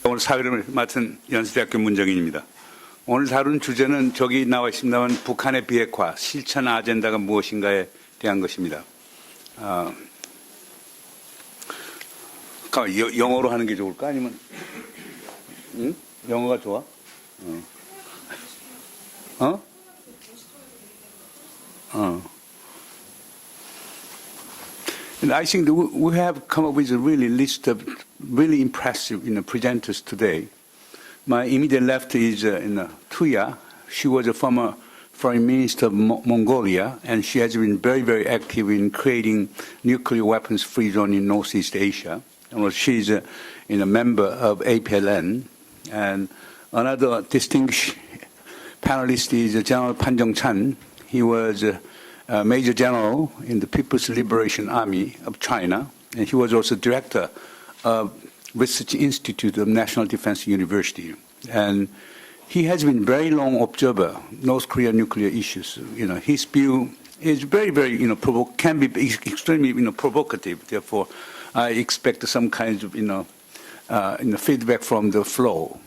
오늘 사회를 맡은 연세대학교 문정인입니다. 오늘 다룬 주제는 저기 나와 있습니다만 북한의 비핵화, 실천 어젠다가 무엇인가에 대한 것입니다. 영어로 하는 게 좋을까? 아니면 영어가 좋아? And I think we have come up with a really list of really impressive presenters today. My immediate left is Tuya. She was a former foreign minister of Mongolia, and she has been very, very active in creating nuclear weapons-free zone in Northeast Asia. And she's a member of APLN. And another distinguished panelist is General Pan Jong-chan. He was a Major General in the People's Liberation Army of China, and he was also director of Research Institute of National Defense University. And he has been very long observer North Korea nuclear issues. His view is very, very, can be extremely, provocative. Therefore, I expect some kinds of, feedback from the floor.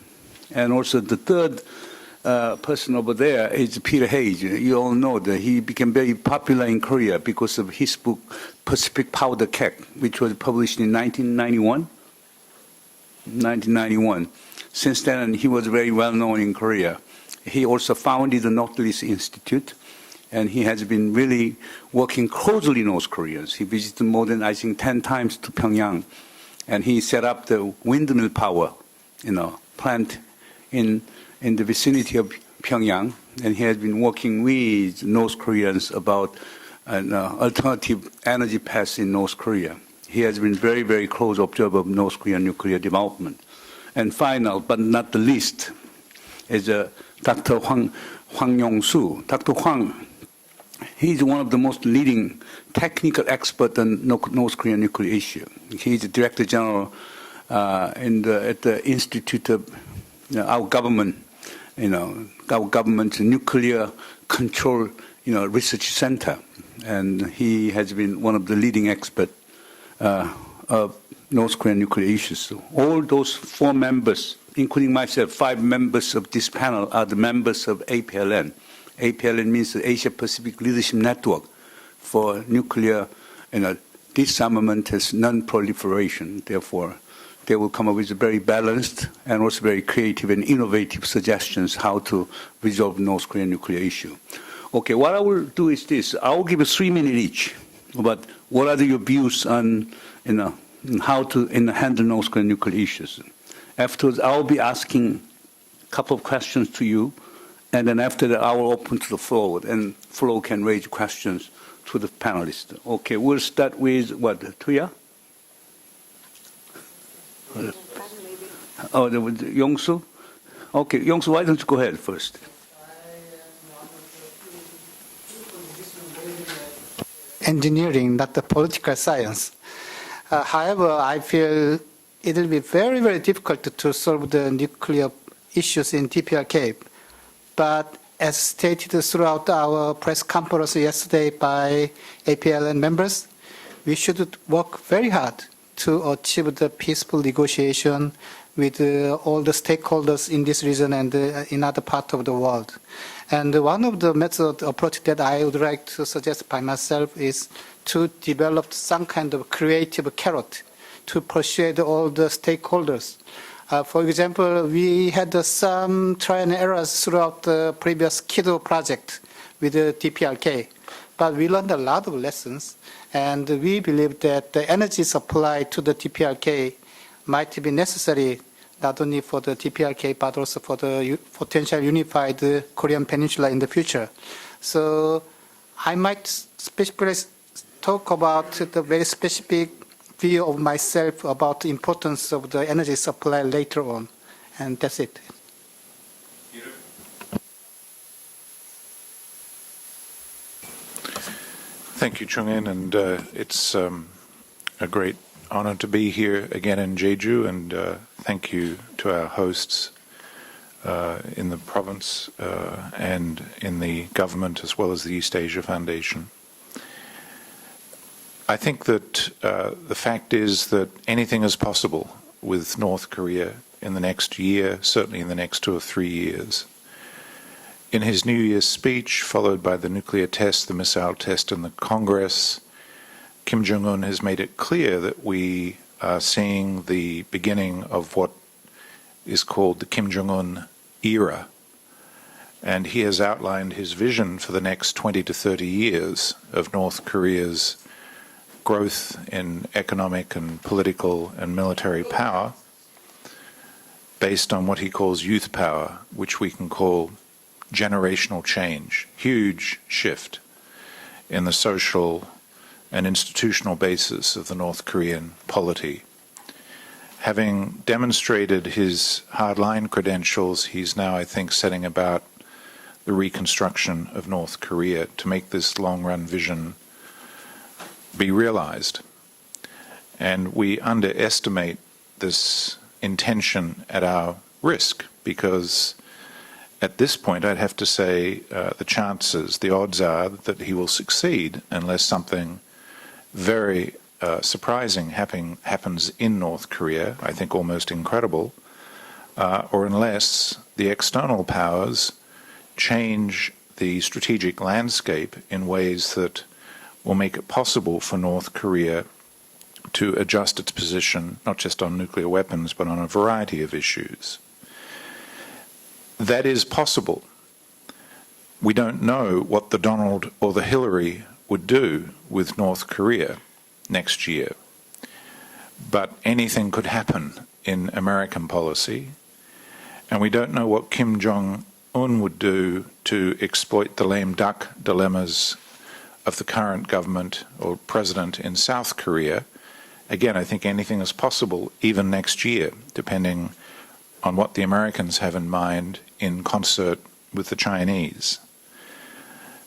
And also the third person over there is Peter Hayes. You all know that he became very popular in Korea because of his book Pacific Powder Keg, which was published in 1991. Since then, he was very well known in Korea. He also founded the Northeast Institute, and he has been really working closely with North Koreans. He visited more than, I think, 10 times to Pyongyang, and he set up the windmill power, plant in the vicinity of Pyongyang, and he has been working with North Koreans about an alternative energy path in North Korea. He has been very, very close observer of North Korean nuclear development. And final, but not the least, is Dr. Hwang Yong-soo. Dr. Hwang, he's one of the most leading technical experts on North Korean nuclear issue. He's the Director General at the Institute of our government, our government's nuclear control, research center, and he has been one of the leading experts of North Korean nuclear issues. All those 4 members, including myself, 5 members of this panel are the members of APLN. APLN means the Asia Pacific Leadership Network for Nuclear Disarmament and Non-Proliferation. Therefore, they will come up with very balanced and also very creative and innovative suggestions how to resolve North Korean nuclear issue. Okay, what I will do is this. I will give you 3 minutes each. But what are your views on how to handle North Korean nuclear issues? Afterwards, I will be asking a couple of questions to you, and then after that, I will open to the floor, and floor can raise questions to the panelists. Okay, we'll start with what, Tuya? Oh, Yong-soo? Okay, Yong-soo, why don't you go ahead first? Engineering, not the political science. However, I feel it will be very, very difficult to solve the nuclear issues in DPRK. But as stated throughout our press conference yesterday by APLN members, we should work very hard to achieve the peaceful negotiation with all the stakeholders in this region and in other parts of the world. And one of the method approach that I would like to suggest by myself is to develop some kind of creative carrot to persuade all the stakeholders. For example, we had some trial and errors throughout the previous KIDO project with the DPRK, but we learned a lot of lessons, and we believe that the energy supply to the DPRK might be necessary not only for the DPRK but also for the potential unified Korean Peninsula in the future. So I might specifically talk about the very specific view of myself about the importance of the energy supply later on, and that's it. Thank you, Chung-in, and it's a great honor to be here again in Jeju, and thank you to our hosts in the province and in the government as well as the East Asia Foundation. I think that the fact is that anything is possible with North Korea in the next year, certainly in the next 2 or 3 years. In his New Year's speech, followed by the nuclear test, the missile test in the Congress, Kim Jong-un has made it clear that we are seeing the beginning of what is called the Kim Jong-un era. And he has outlined his vision for the next 20 to 30 years of North Korea's growth in economic and political and military power based on what he calls youth power, which we can call generational change, huge shift in the social and institutional basis of the North Korean polity. Having demonstrated his hardline credentials, he's now, I think, setting about the reconstruction of North Korea to make this long-run vision be realized. And we underestimate this intention at our risk, because at this point, I'd have to say the odds are that he will succeed unless something very surprising happens in North Korea, I think almost incredible, or unless the external powers change the strategic landscape in ways that will make it possible for North Korea to adjust its position, not just on nuclear weapons, but on a variety of issues. That is possible. We don't know what the Donald or the Hillary would do with North Korea next year. But anything could happen in American policy. And we don't know what Kim Jong-un would do to exploit the lame duck dilemmas of the current government or president in South Korea. Again, I think anything is possible even next year, depending on what the Americans have in mind in concert with the Chinese.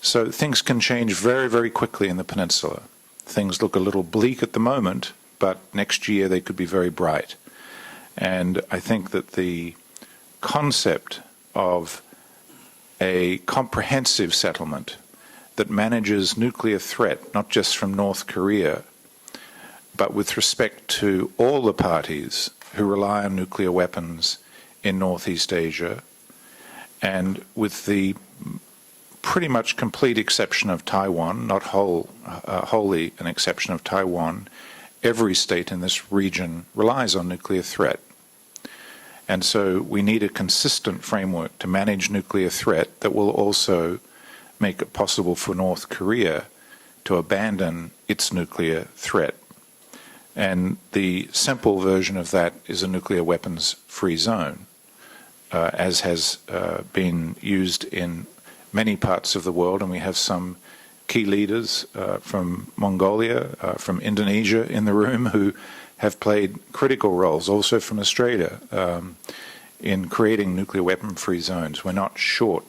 So things can change very, very quickly in the peninsula. Things look a little bleak at the moment, but next year they could be very bright. And I think that the concept of a comprehensive settlement that manages nuclear threat, not just from North Korea, but with respect to all the parties who rely on nuclear weapons in Northeast Asia, and with the pretty much complete exception of Taiwan, not wholly an exception of Taiwan, every state in this region relies on nuclear threat. And so we need a consistent framework to manage nuclear threat that will also make it possible for North Korea to abandon its nuclear threat. And the simple version of that is a nuclear weapons-free zone, as has been used in many parts of the world, and we have some key leaders from Mongolia, from Indonesia in the room who have played critical roles, also from Australia, in creating nuclear weapon-free zones. We're not short.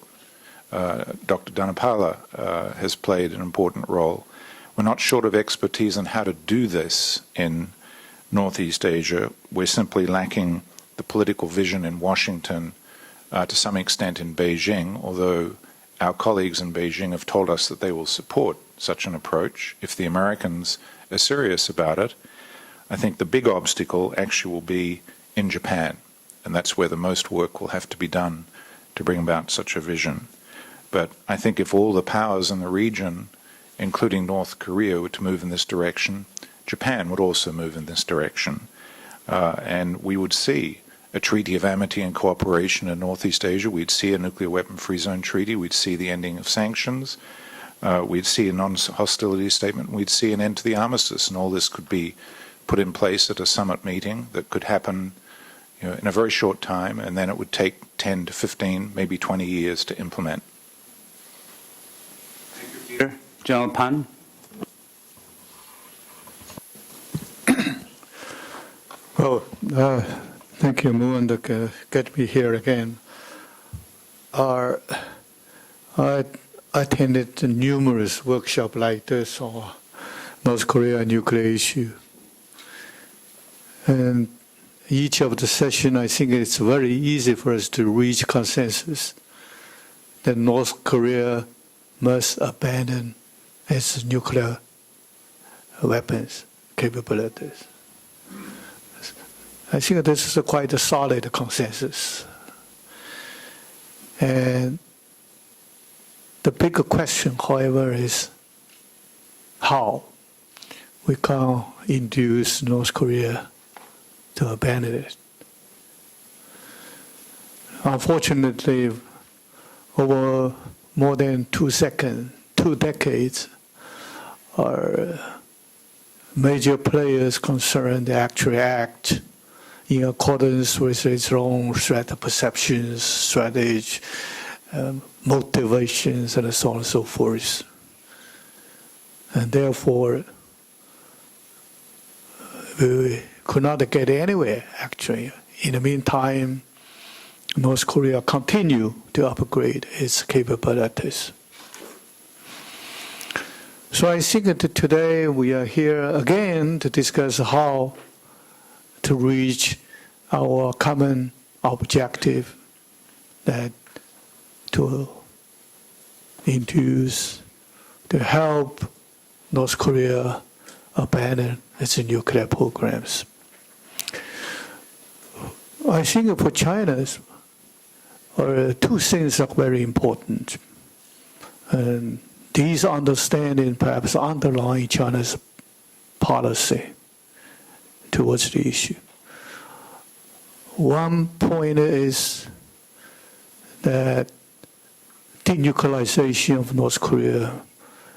Dr. Dhanapala has played an important role. We're not short of expertise on how to do this in Northeast Asia. We're simply lacking the political vision in Washington, to some extent in Beijing, although our colleagues in Beijing have told us that they will support such an approach if the Americans are serious about it. I think the big obstacle actually will be in Japan, and that's where the most work will have to be done to bring about such a vision. But I think if all the powers in the region, including North Korea, were to move in this direction, Japan would also move in this direction. And we would see a treaty of amity and cooperation in Northeast Asia. We'd see a nuclear weapon-free zone treaty. We'd see the ending of sanctions. We'd see a non-hostility statement. We'd see an end to the armistice. And all this could be put in place at a summit meeting that could happen in a very short time, and then it would take 10 to 15, maybe 20 years to implement. Thank you, Peter. General Pan. Well, thank you, Moon, to get me here again. I attended numerous workshops like this on North Korea nuclear issue. And each of the sessions, I think it's very easy for us to reach consensus that North Korea must abandon its nuclear weapons capabilities. I think this is quite a solid consensus. And the bigger question, however, is how we can induce North Korea to abandon it. Unfortunately, over more than 2 decades, our major players concerned actually act in accordance with its own threat perceptions, strategy, motivations, and so on and so forth. And therefore, we could not get anywhere, actually. In the meantime, North Korea continued to upgrade its capabilities. So I think that today we are here again to discuss how to reach our common objective, that to induce, to help North Korea abandon its nuclear programs. I think for China, two things are very important. And these understanding perhaps underline China's policy towards the issue. One point is that denuclearization of North Korea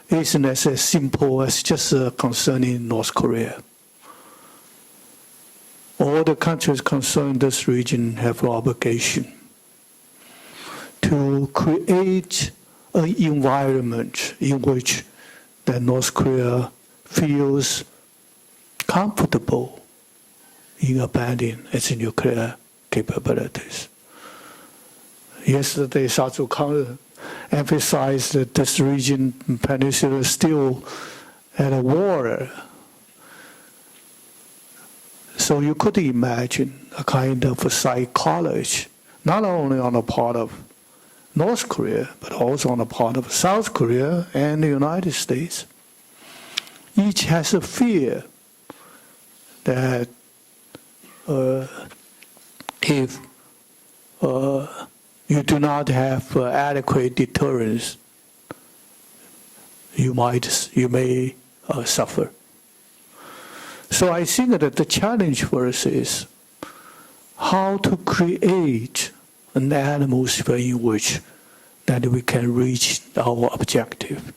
isn't as simple as just concerning North Korea. All the countries concerned in this region have an obligation to create an environment in which the North Korea feels comfortable in abandoning its nuclear capabilities. Yesterday, Shah Tzu Kang emphasized that this region, peninsula, is still at a war. So you could imagine a kind of psychology, not only on the part of North Korea, but also on the part of South Korea and the United States. Each has a fear that if you do not have adequate deterrence, you may suffer. So I think that the challenge for us is how to create an atmosphere in which that we can reach our objective.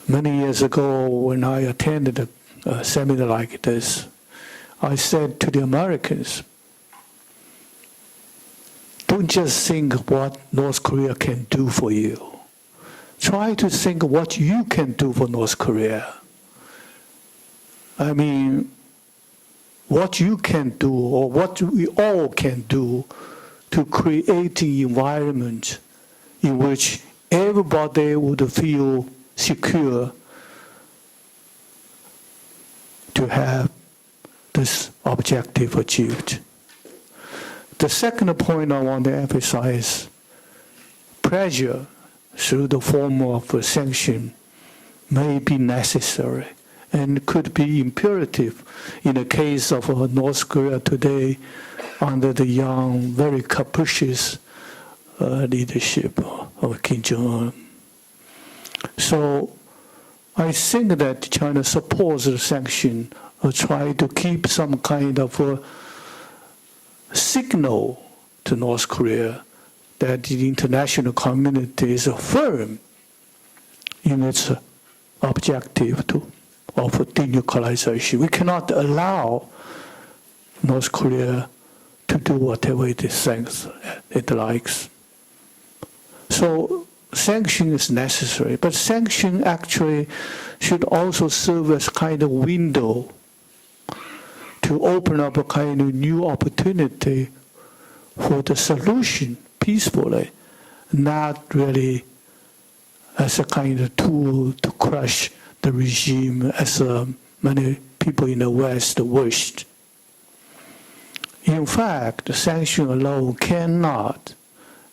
Many years ago, when I attended a seminar like this, I said to the Americans, don't just think what North Korea can do for you. Try to think what you can do for North Korea. I mean, what you can do, or what we all can do, to create an environment in which everybody would feel secure to have this objective achieved. The second point I want to emphasize, pressure through the form of sanction may be necessary and could be imperative in the case of North Korea today under the young, very capricious leadership of Kim Jong-un. So I think that China supports the sanction or try to keep some kind of signal to North Korea that the international community is firm in its objective of denuclearization. We cannot allow North Korea to do whatever it thinks it likes. So sanction is necessary, but sanction actually should also serve as kind of window to open up a kind of new opportunity for the solution peacefully, not really as a kind of tool to crush the regime as many people in the West wished. In fact, the sanction alone cannot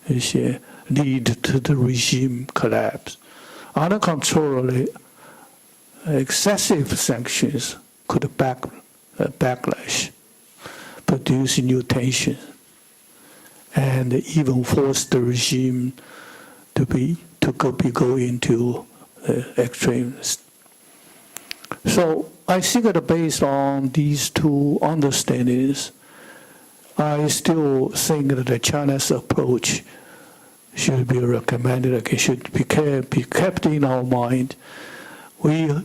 lead to the regime collapse. Uncontrollably, excessive sanctions could backlash, produce new tension, and even force the regime to go into extremes. So I think that based on these two understandings, I still think that China's approach should be recommended, it should be kept in our mind. We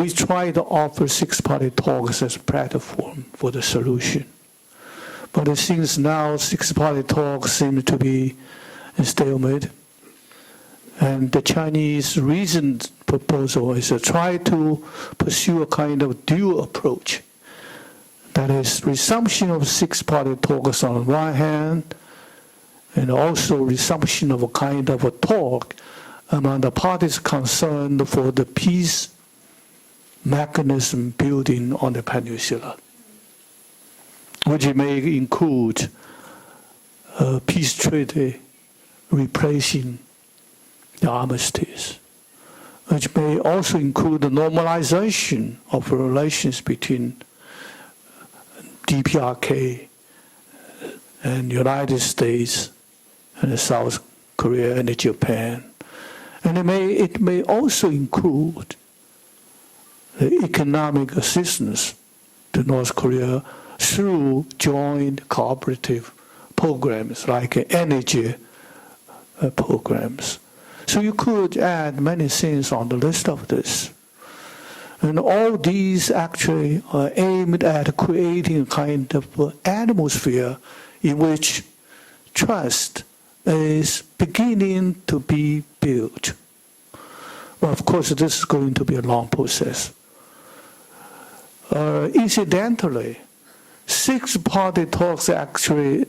try to offer six-party talks as a platform for the solution. But it seems now six-party talks seem to be a stalemate. And the Chinese recent proposal is to try to pursue a kind of dual approach. That is, resumption of six-party talks on one hand, and also resumption of a kind of a talk among the parties concerned for the peace mechanism building on the peninsula, which may include a peace treaty replacing the armistice, which may also include the normalization of relations between DPRK and United States and South Korea and Japan. And it may also include the economic assistance to North Korea through joint cooperative programs like energy programs. So you could add many things on the list of this. And all these actually are aimed at creating a kind of atmosphere in which trust is beginning to be built. Well, of course, this is going to be a long process. Incidentally, six-party talks actually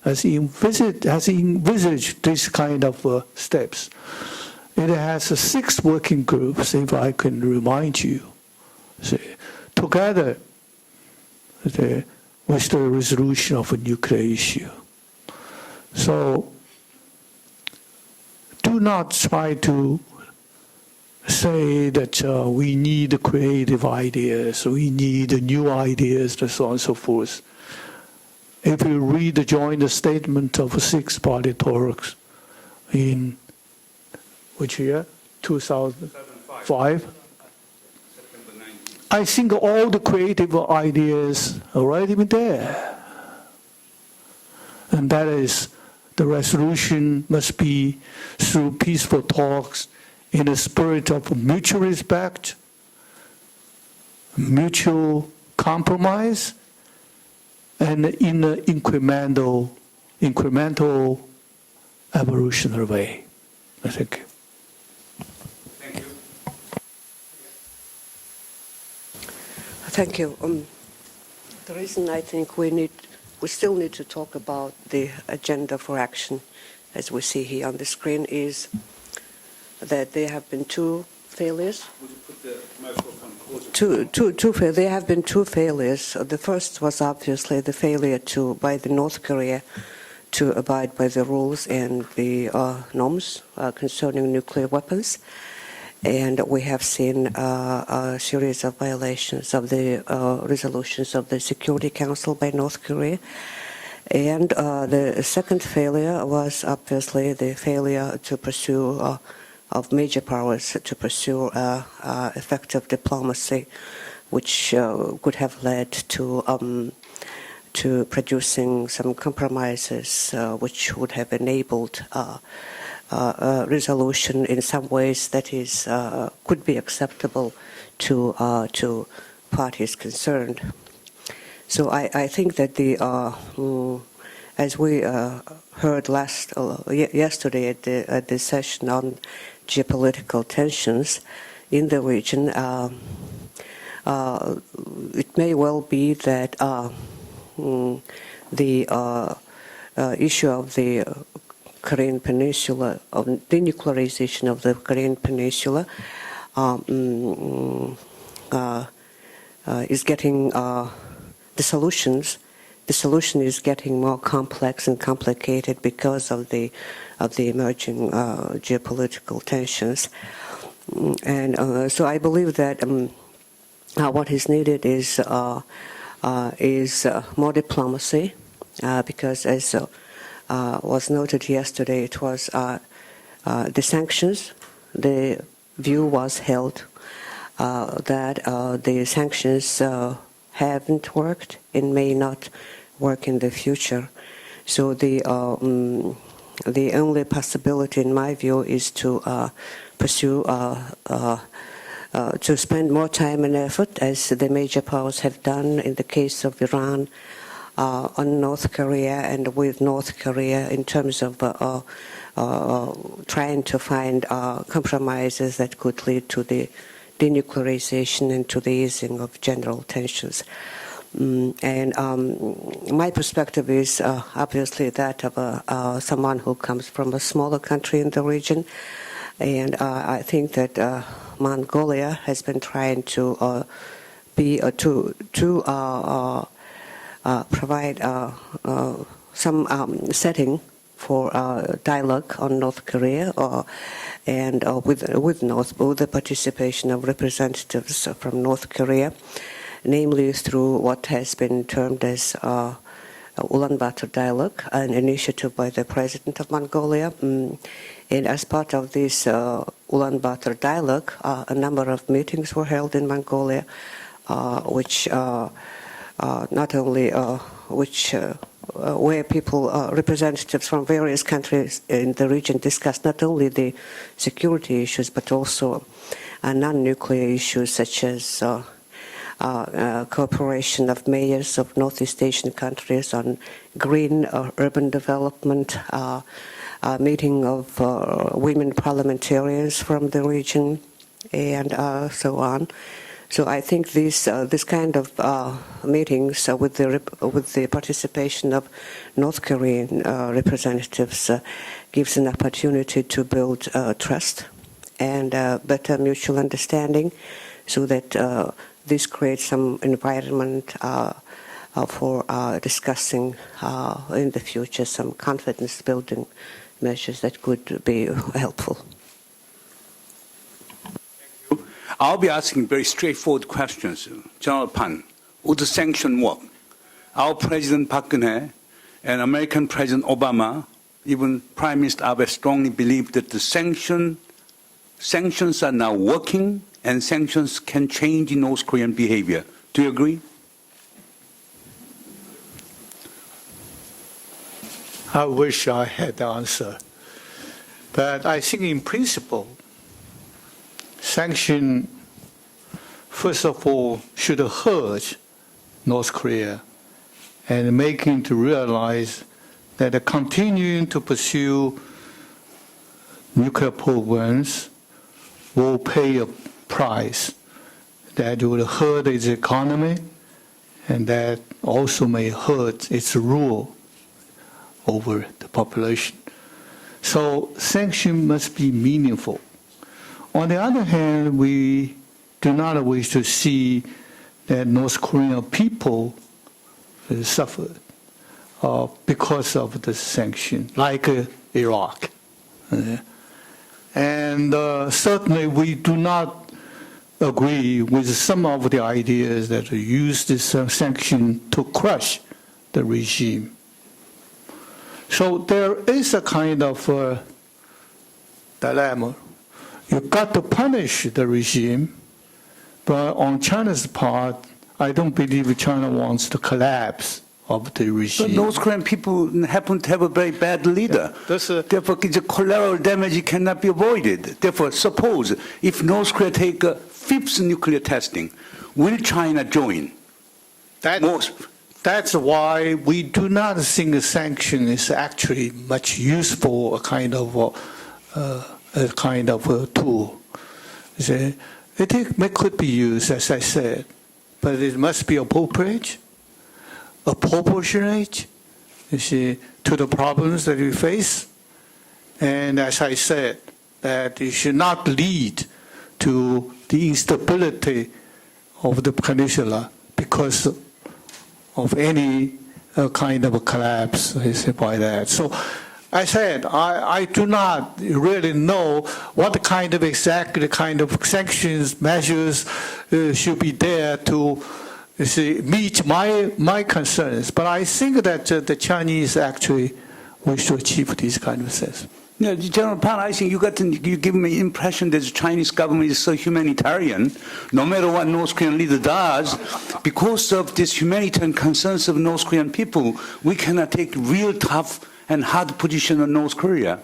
has envisaged this kind of steps. It has 6 working groups, if I can remind you, together with the resolution of a nuclear issue. So do not try to say that we need creative ideas, we need new ideas, and so on and so forth. If you read the joint statement of 6-party talks in which year? 2005? I think all the creative ideas are already been there. And that is, the resolution must be through peaceful talks in a spirit of mutual respect, mutual compromise, and in an incremental evolutionary way. I think. Thank you. Thank you. The reason I think we still need to talk about the agenda for action, as we see here on the screen, is that there have been 2 failures. Would you put the microphone closer? There have been 2 failures. The first was obviously the failure by the North Korea to abide by the rules and the norms concerning nuclear weapons. And we have seen a series of violations of the resolutions of the Security Council by North Korea. And the second failure was obviously the failure to pursue of major powers to pursue effective diplomacy, which could have led to producing some compromises which would have enabled a resolution in some ways that is could be acceptable to parties concerned. So I think that as we heard yesterday at the session on geopolitical tensions in the region, it may well be that the issue of the Korean Peninsula, of denuclearization of the Korean Peninsula, is getting the solution is getting more complex and complicated because of the emerging geopolitical tensions, and so I believe that what is needed is is more diplomacy, because as was noted yesterday, it was the sanctions. The view was held that the sanctions haven't worked and may not work in the future. So the only possibility, in my view, is to pursue, to spend more time and effort, as the major powers have done in the case of Iran, on North Korea and with North Korea in terms of trying to find compromises that could lead to the denuclearization and to the easing of general tensions. And my perspective is obviously that of someone who comes from a smaller country in the region, and I think that Mongolia has been trying to provide some setting for dialogue on North Korea, and with the participation of representatives from North Korea, namely through what has been termed as Ulaanbaatar Dialogue, an initiative by the President of Mongolia. And as part of this Ulaanbaatar Dialogue, a number of meetings were held in Mongolia, which not only where people, representatives from various countries in the region discussed not only the security issues but also non-nuclear issues such as cooperation of mayors of Northeast Asian countries on green urban development, meeting of women parliamentarians from the region, and so on. So I think this kind of meetings with the participation of North Korean representatives gives an opportunity to build trust and better mutual understanding, so that this creates some environment for discussing in the future some confidence-building measures that could be helpful. I'll be asking very straightforward questions. General Pan, would the sanction work? Our President Bakune and American President Obama, even Prime Minister Abe, strongly believe that the sanctions are now working and sanctions can change North Korean behavior. Do you agree? I wish I had the answer. But I think in principle, sanction, first of all, should hurt North Korea and make him to realize that continuing to pursue nuclear programs will pay a price that will hurt its economy and that also may hurt its rule over the population. So sanctions must be meaningful. On the other hand, we do not wish to see that North Korean people suffer because of the sanction, like Iraq. And certainly we do not agree with some of the ideas that use this sanction to crush the regime. So there is a kind of dilemma. You've got to punish the regime, but on China's part, I don't believe China wants the collapse of the regime. But North Korean people happen to have a very bad leader. Therefore, the collateral damage cannot be avoided. Therefore, suppose if North Korea take a fifth nuclear testing, will China join? That's why we do not think a sanction is actually much useful, a kind of a tool. It could be used, as I said, but it must be appropriate, proportionate, to the problems that we face. And as I said, that it should not lead to the instability of the peninsula because of any kind of a collapse by that. So I said, I do not really know what kind of exactly kind of sanctions measures should be there to you see, meet my concerns. But I think that the Chinese actually wish to achieve these kind of things. No, General Pan, I think you give me the impression that the Chinese government is so humanitarian. No matter what North Korean leader does, because of these humanitarian concerns of North Korean people, we cannot take real tough and hard position on North Korea.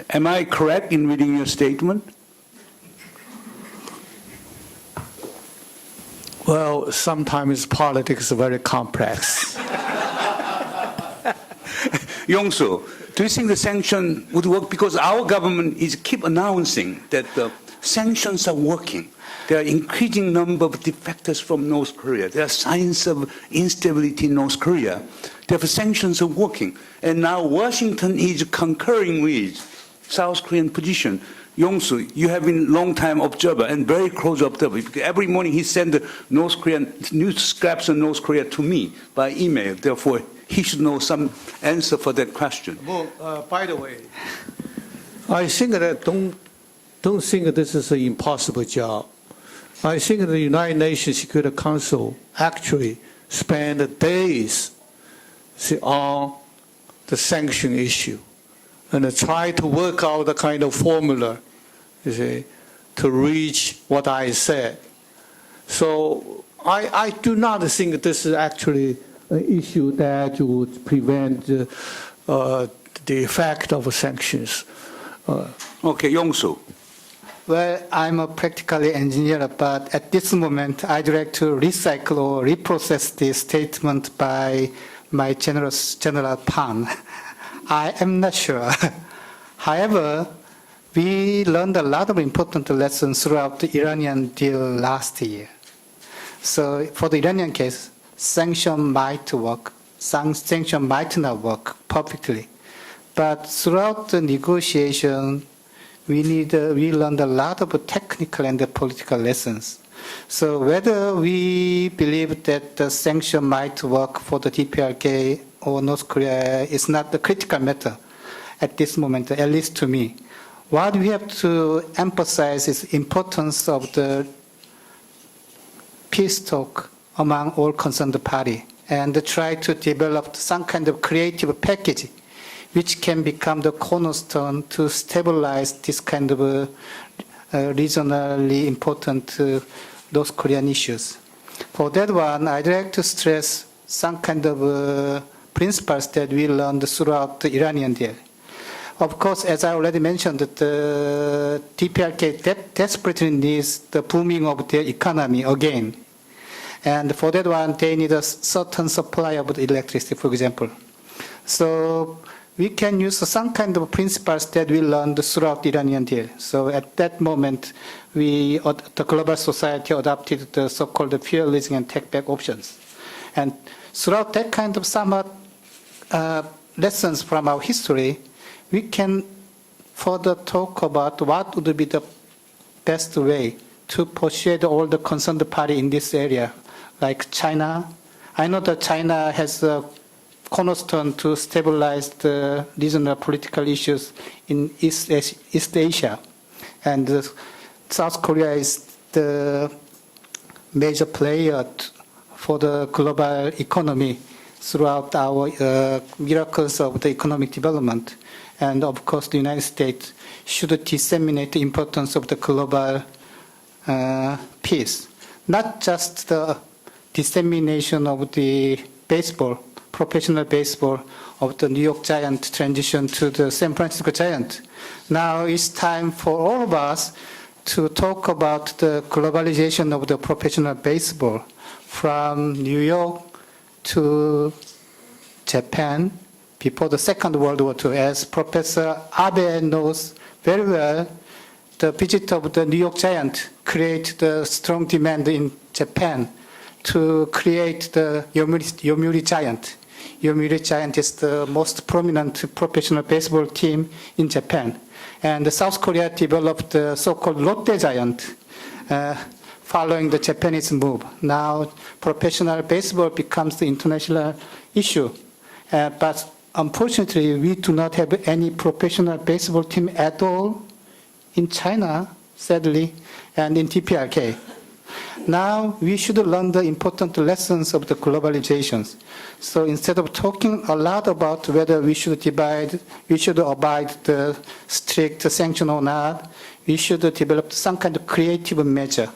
Am I correct in reading your statement? Well, sometimes politics is very complex. Yongsu, do you think the sanction would work? Because our government is keep announcing that the sanctions are working. There are increasing number of defectors from North Korea. There are signs of instability in North Korea. Therefore, sanctions are working. And now Washington is concurring with South Korean position. Yongsu, you have been a long-time observer and very close observer. Because every morning he sends North Korean news scraps of North Korea to me by email. Therefore, he should know some answer for that question. Well, by the way, I think that don't think this is an impossible job. I think the United Nations Security Council actually spent days on the sanction issue and try to work out the kind of formula, you see, to reach what I said. So I do not think this is actually an issue that would prevent the effect of sanctions. Okay, Yongsu. Well, I'm a practical engineer, but at this moment, I'd like to recycle or reprocess this statement by my General Pan. I am not sure. However, we learned a lot of important lessons throughout the Iranian deal last year. So for the Iranian case, sanction might work, sanction might not work perfectly. But throughout the negotiation, we learned a lot of technical and political lessons. So whether we believe that the sanction might work for the DPRK or North Korea is not the critical matter at this moment, at least to me. What we have to emphasize is the importance of the peace talk among all concerned parties and try to develop some kind of creative package which can become the cornerstone to stabilize this kind of regionally important North Korean issues. For that one, I'd like to stress some kind of principles that we learned throughout the Iranian deal. Of course, as I already mentioned, the DPRK desperately needs the booming of their economy again. And for that one, they need a certain supply of the electricity, for example. So we can use some kind of principles that we learned throughout the Iranian deal. So at that moment, the global society adopted the so-called fuel leasing and take-back options. And throughout that kind of somewhat lessons from our history, we can further talk about what would be the best way to persuade all the concerned parties in this area, like China. I know that China has a cornerstone to stabilize the regional political issues in East Asia. And South Korea is the major player for the global economy throughout our miracles of the economic development. And of course, the United States should disseminate the importance of the global peace. Not just the dissemination of the baseball, professional baseball of the New York Giant transition to the San Francisco Giant. Now it's time for all of us to talk about the globalization of the professional baseball from New York to Japan before the Second World War II. As Professor Abe knows very well, the visit of the New York Giant created the strong demand in Japan to create the Yomiuri Giant. Yomiuri Giant is the most prominent professional baseball team in Japan. And South Korea developed the so-called Lotte Giant following the Japanese move. Now, professional baseball becomes the international issue. But unfortunately, we do not have any professional baseball team at all in China, sadly, and in DPRK. Now we should learn the important lessons of the globalizations. So instead of talking a lot about whether we should abide the strict sanction or not, we should develop some kind of creative measure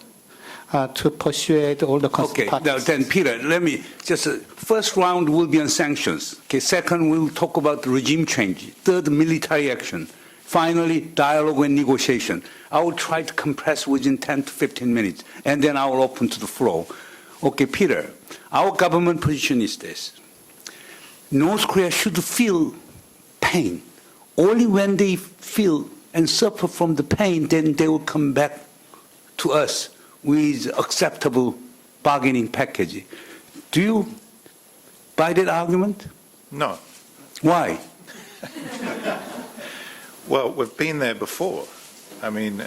to persuade all the Okay, parties. now then, Peter, let me just, first round will be on sanctions. Okay, second, we'll talk about regime change. Third, military action. Finally, dialogue and negotiation. I will try to compress within 10 to 15 minutes, and then I will open to the floor. Okay, Peter, our government position is this. North Korea should feel pain. Only when they feel and suffer from the pain, then they will come back to us with acceptable bargaining package. Do you buy that argument? No. Why? Well, we've been there before. I mean,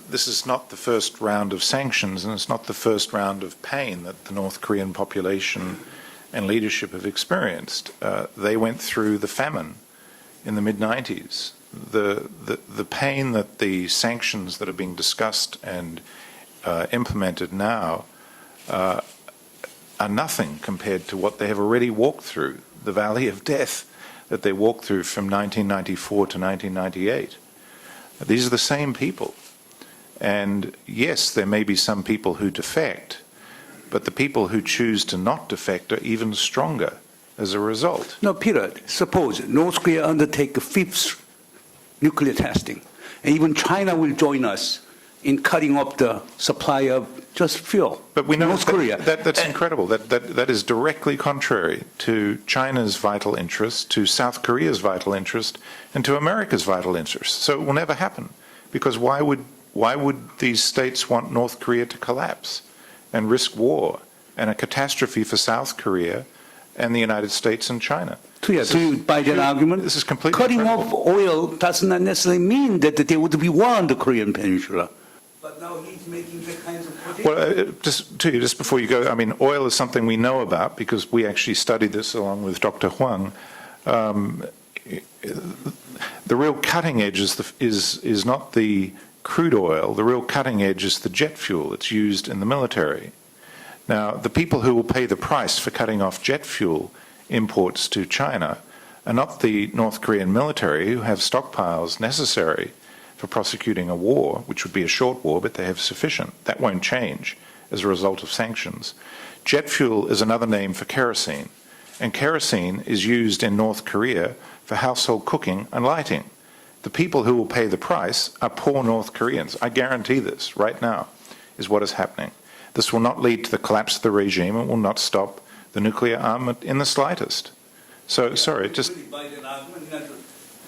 this is not the first round of sanctions, and it's not the first round of pain that the North Korean population and leadership have experienced. They went through the famine in the mid-90s. The pain that the sanctions that are being discussed and implemented now are nothing compared to what they have already walked through, the valley of death that they walked through from 1994 to 1998. These are the same people. And yes, there may be some people who defect, but the people who choose to not defect are even stronger as a result. No, Peter, suppose North Korea undertake a fifth nuclear testing, and even China will join us in cutting up the supply of just fuel. But we know North Korea. That's incredible. That is directly contrary to China's vital interest, to South Korea's vital interest, and to America's vital interest. So it will never happen. Because why would these states want North Korea to collapse and risk war and a catastrophe for South Korea and the United States and China? Do you buy that argument? This is completely Cutting incredible. off oil does not necessarily mean that there would be war on the Korean Peninsula. But now he's making that kind of prediction. Well, just before you go, I mean, oil is something we know about because we actually studied this along with Dr. Huang. The real cutting edge is not the crude oil. The real cutting edge is the jet fuel that's used in the military. Now, the people who will pay the price for cutting off jet fuel imports to China are not the North Korean military, who have stockpiles necessary for prosecuting a war, which would be a short war, but they have sufficient. That won't change as a result of sanctions. Jet fuel is another name for kerosene, and kerosene is used in North Korea for household cooking and lighting. The people who will pay the price are poor North Koreans. I guarantee this right now is what is happening. This will not lead to the collapse of the regime. It will not stop the nuclear armament in the slightest. So, sorry, just... Buy that argument,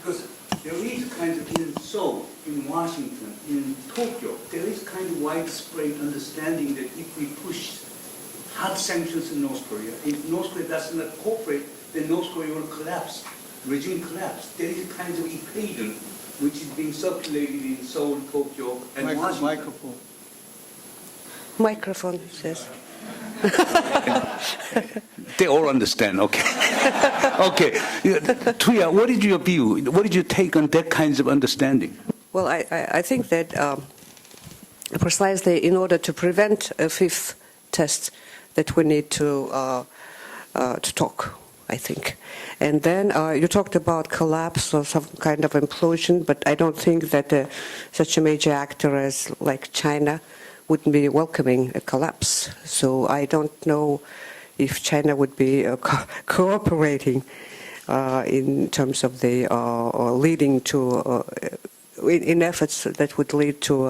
because there is kind of in Seoul, in Washington, in Tokyo, there is kind of widespread understanding that if we push hard sanctions in North Korea, if North Korea does not cooperate, then North Korea will collapse, regime collapse. There is kind of equation which is being circulated in Seoul, Tokyo, and Washington. Microphone says. They all understand, okay. Okay. Tuya, what is your view? What did you take on that kinds of understanding? Well, I think that precisely in order to prevent a fifth test, that we need to talk, I think. And then you talked about collapse or some kind of implosion, but I don't think that such a major actor as like China wouldn't be welcoming a collapse. So I don't know if China would be cooperating in terms of the leading to in efforts that would lead to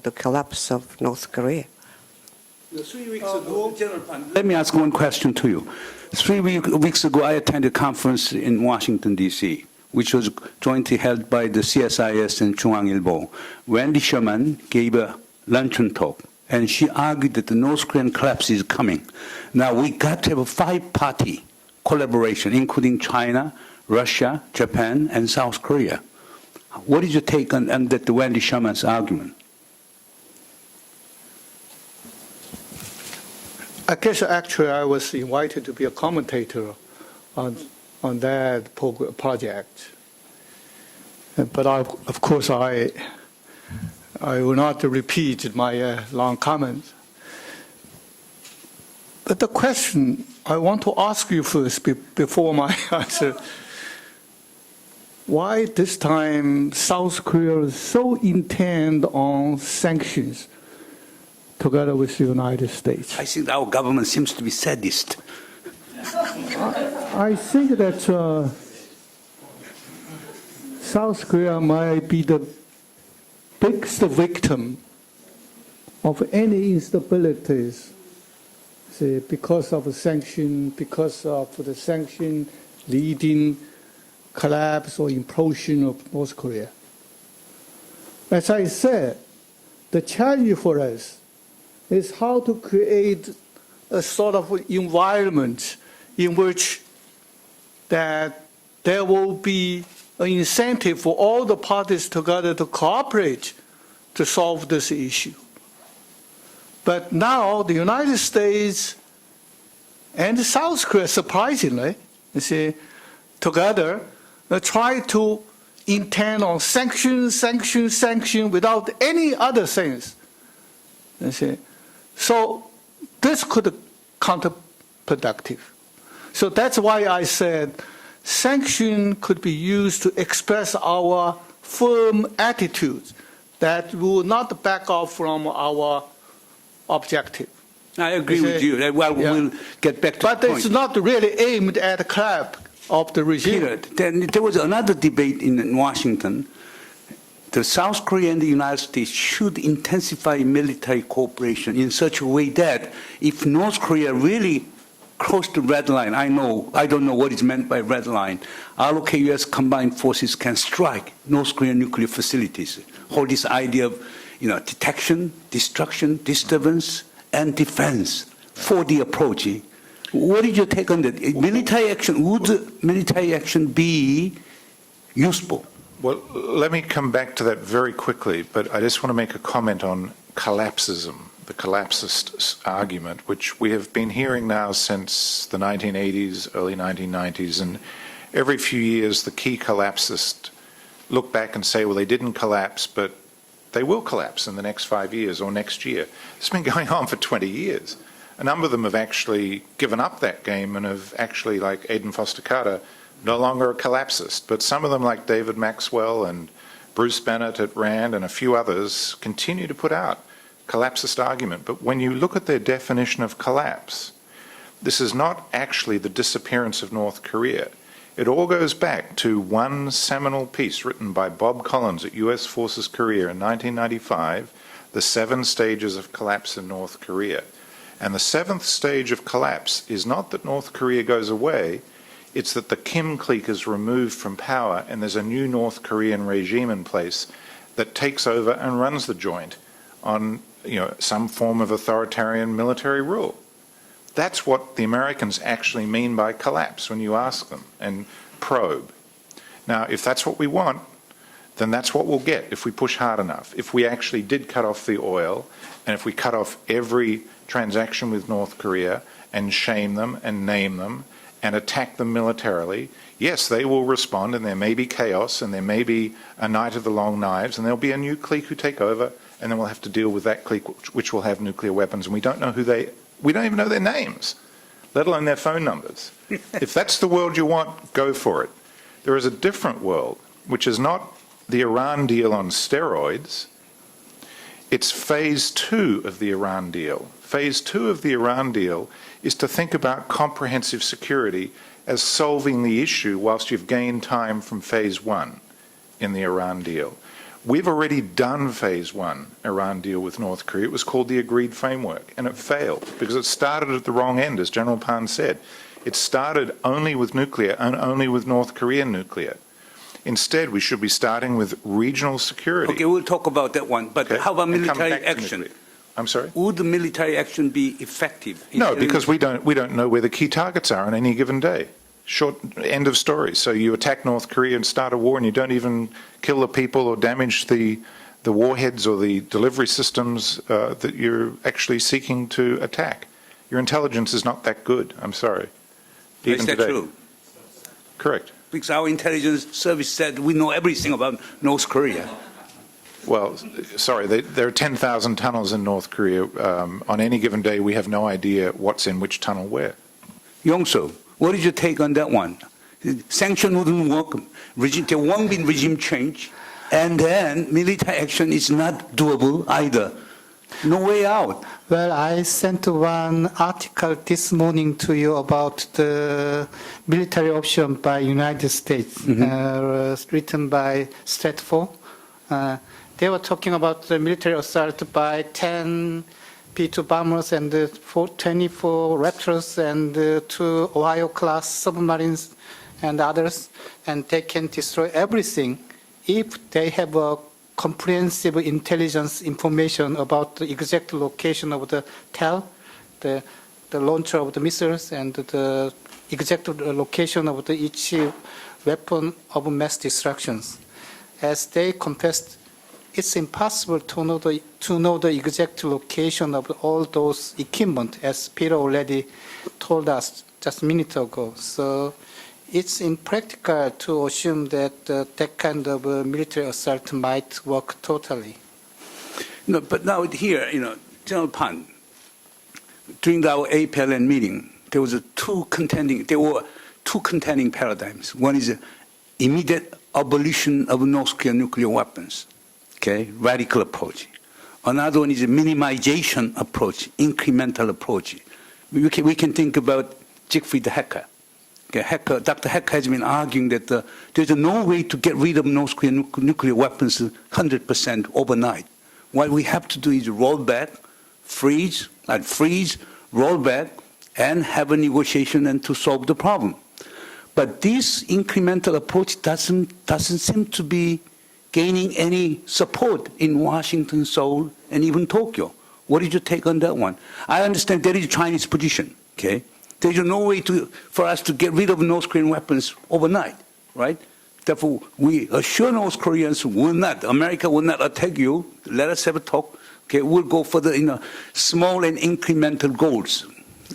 the collapse of North Korea. 3 weeks ago, General Pan, let me ask one question to you. 3 weeks ago, I attended a conference in Washington, D.C., which was jointly held by the CSIS and 중앙일보. Wendy Sherman gave a luncheon talk, and she argued that the North Korean collapse is coming. Now, we got to have a 5-party collaboration, including China, Russia, Japan, and South Korea. What is your take on that Wendy Sherman's argument? I guess actually I was invited to be a commentator on that project. But of course I will not repeat my long comment. But the question I want to ask you first before my answer, why this time South Korea is so intent on sanctions together with the United States? I think our government seems to be sadist. I think that South Korea might be the biggest victim of any instabilities, say, because of the sanction leading collapse or implosion of North Korea. As I said, the challenge for us is how to create a sort of environment in which that there will be an incentive for all the parties together to cooperate to solve this issue. But now the United States and South Korea, surprisingly, you see, together try to intend on sanction without any other things. You see. So this could be counterproductive. So that's why I said sanction could be used to express our firm attitude that we will not back off from our objective. I agree with you. Well, Yeah. we'll get back to But the point. it's not really aimed at the collapse of the regime. Peter, then there was another debate in Washington. The South Korea and the United States should intensify military cooperation in such a way that if North Korea really crossed the red line, I don't know what is meant by red line, ROK U.S. combined forces can strike North Korean nuclear facilities. Hold this idea of detection, destruction, disturbance, and defense for the approach. What is your take on that? Military action, would military action be useful? Well, let me come back to that very quickly, but I just want to make a comment on collapsism, the collapsist argument, which we have been hearing now since the 1980s, early 1990s, and every few years the key collapsists look back and say, well, they didn't collapse, but they will collapse in the next 5 years or next year. It's been going on for 20 years. A number of them have actually given up that game and have actually, like Aidan Foster Carter, no longer a collapsist. But some of them, like David Maxwell and Bruce Bennett at RAND and a few others, continue to put out collapsist argument. But when you look at their definition of collapse, this is not actually the disappearance of North Korea. It all goes back to one seminal piece written by Bob Collins at U.S. Forces Korea in 1995, The 7 Stages of Collapse in North Korea. And the 7th stage of collapse is not that North Korea goes away, it's that the Kim clique is removed from power and there's a new North Korean regime in place that takes over and runs the joint on some form of authoritarian military rule. That's what the Americans actually mean by collapse when you ask them and probe. Now, if that's what we want, then that's what we'll get if we push hard enough. If we actually did cut off the oil and if we cut off every transaction with North Korea and shame them and name them and attack them militarily, yes, they will respond and there may be chaos and there may be a night of the long knives and there'll be a new clique who take over and then we'll have to deal with that clique which will have nuclear weapons and we don't even know their names, let alone their phone numbers. If that's the world you want, go for it. There is a different world, which is not the Iran deal on steroids. It's phase 2 of the Iran deal. Phase 2 of the Iran deal is to think about comprehensive security as solving the issue whilst you've gained time from phase 1 in the Iran deal. We've already done phase 1 Iran deal with North Korea. It was called the Agreed Framework, and it failed because it started at the wrong end, as General Pan said. It started only with nuclear and only with North Korean nuclear. Instead, we should be starting with regional security. Okay, we'll talk about that one. But Okay? how about And come military back to action? nuclear. I'm sorry? Would the military action be effective? No, because we don't know where the key targets are on any given day. Short end of story. So you attack North Korea and start a war and you don't even kill the people or damage the warheads or the delivery systems that you're actually seeking to attack. Your intelligence is not that good. I'm sorry. Is that today. true? Correct. Because our intelligence service said we know everything about North Korea. Well, sorry, there are 10,000 tunnels in North Korea. On any given day, we have no idea what's in which tunnel where. Yongso, what is your take on that one? Sanction wouldn't work. There won't be regime change, and then military action is not doable either. No way out. Well, I sent one article this morning to you about the military option by United States, written by Stratford. They were talking about the military assault by 10 B-2 bombers and 24 Raptors and 2 Ohio-class submarines and others, and they can destroy everything if they have a comprehensive intelligence information about the exact location of the TEL, the launcher of the missiles, and the exact location of each weapon of mass destructions. As they confessed, it's impossible to know the exact location of all those equipment, as Peter already told us just a minute ago. So it's impractical to assume that that kind of military assault might work totally. No, but now here, General Pan, during our APLN meeting, there were two contending paradigms. One is immediate abolition of North Korean nuclear weapons. Okay, radical approach. Another one is a minimization approach, incremental approach. We can think about Siegfried Hecker. Okay, Dr. Hecker has been arguing that there's no way to get rid of North Korean nuclear weapons 100% overnight. What we have to do is roll back, freeze, roll back, and have a negotiation and to solve the problem. But this incremental approach doesn't seem to be gaining any support in Washington, Seoul, and even Tokyo. What is your take on that one? I understand that is a Chinese position, okay? There's no way for us to get rid of North Korean weapons overnight, right? Therefore, we assure North Koreans America will not attack you. Let us have a talk. Okay, we'll go for the small and incremental goals.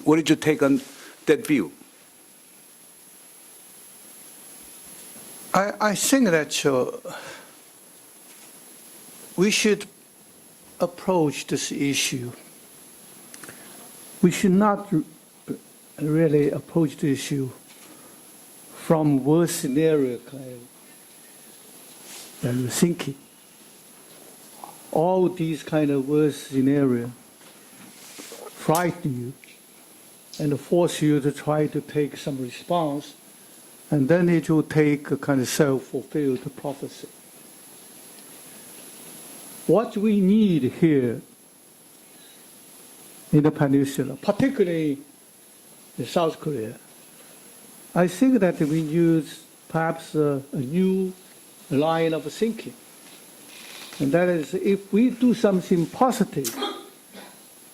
What is your take on that view? I think that we should approach this issue. We should not really approach the issue from worst scenario kind of thinking. All these kind of worst scenario frighten you and force you to try to take some response, and then it will take a kind of self-fulfilled prophecy. What we need here in the peninsula, particularly in South Korea, I think that we use perhaps a new line of thinking. And that is, if we do something positive,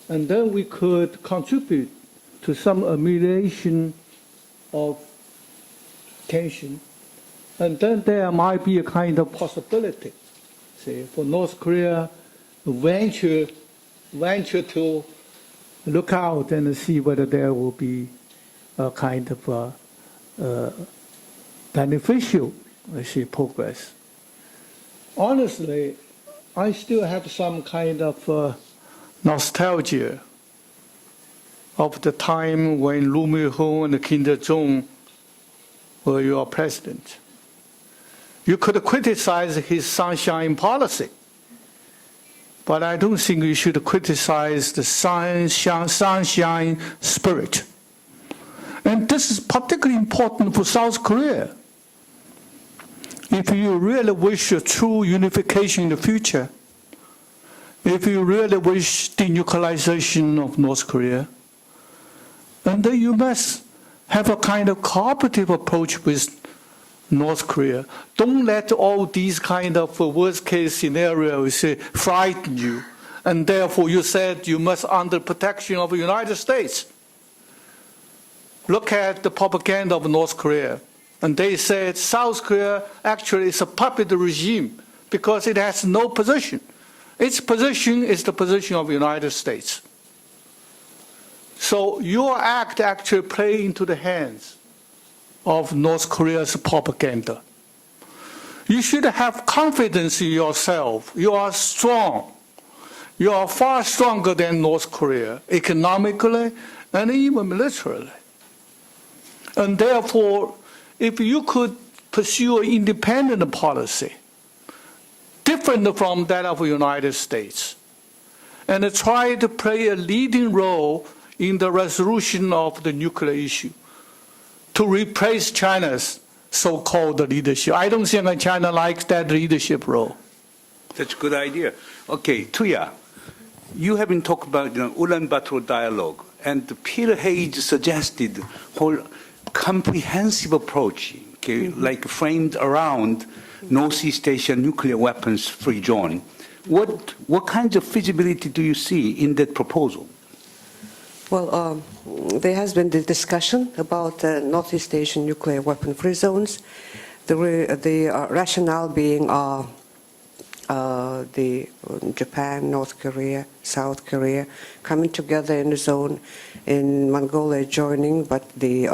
and then we could contribute to some amelioration of tension, and then there might be a kind of possibility, say, for North Korea to venture to look out and see whether there will be a kind of beneficial, progress. Honestly, I still have some kind of nostalgia of the time when Roh Moo-hyun and Kim Dae-jung were your president. You could criticize his sunshine policy, but I don't think you should criticize the sunshine spirit. And this is particularly important for South Korea. If you really wish a true unification in the future, if you really wish denuclearization of North Korea, and then you must have a kind of cooperative approach with North Korea. Don't let all these kind of worst-case scenarios frighten you, and therefore you said you must under protection of the United States. Look at the propaganda of North Korea. And they said South Korea actually is a puppet regime because it has no position. Its position is the position of the United States. So your act actually plays into the hands of North Korea's propaganda. You should have confidence in yourself. You are strong. You are far stronger than North Korea, economically and even militarily. And therefore, if you could pursue an independent policy, different from that of the United States, and try to play a leading role in the resolution of the nuclear issue, to replace China's so-called leadership. I don't think China likes that leadership role. That's a good idea. Okay, Tuya, you have been talking about Ulaanbaatar dialogue, and Peter Hayes suggested whole comprehensive approach, okay, like framed around Northeast Asia nuclear weapons-free zone. What kinds of feasibility do you see in that proposal? Well, there has been the discussion about Northeast Asian nuclear weapon-free zones. The rationale being the Japan, North Korea, South Korea coming together in a zone, in Mongolia joining, but the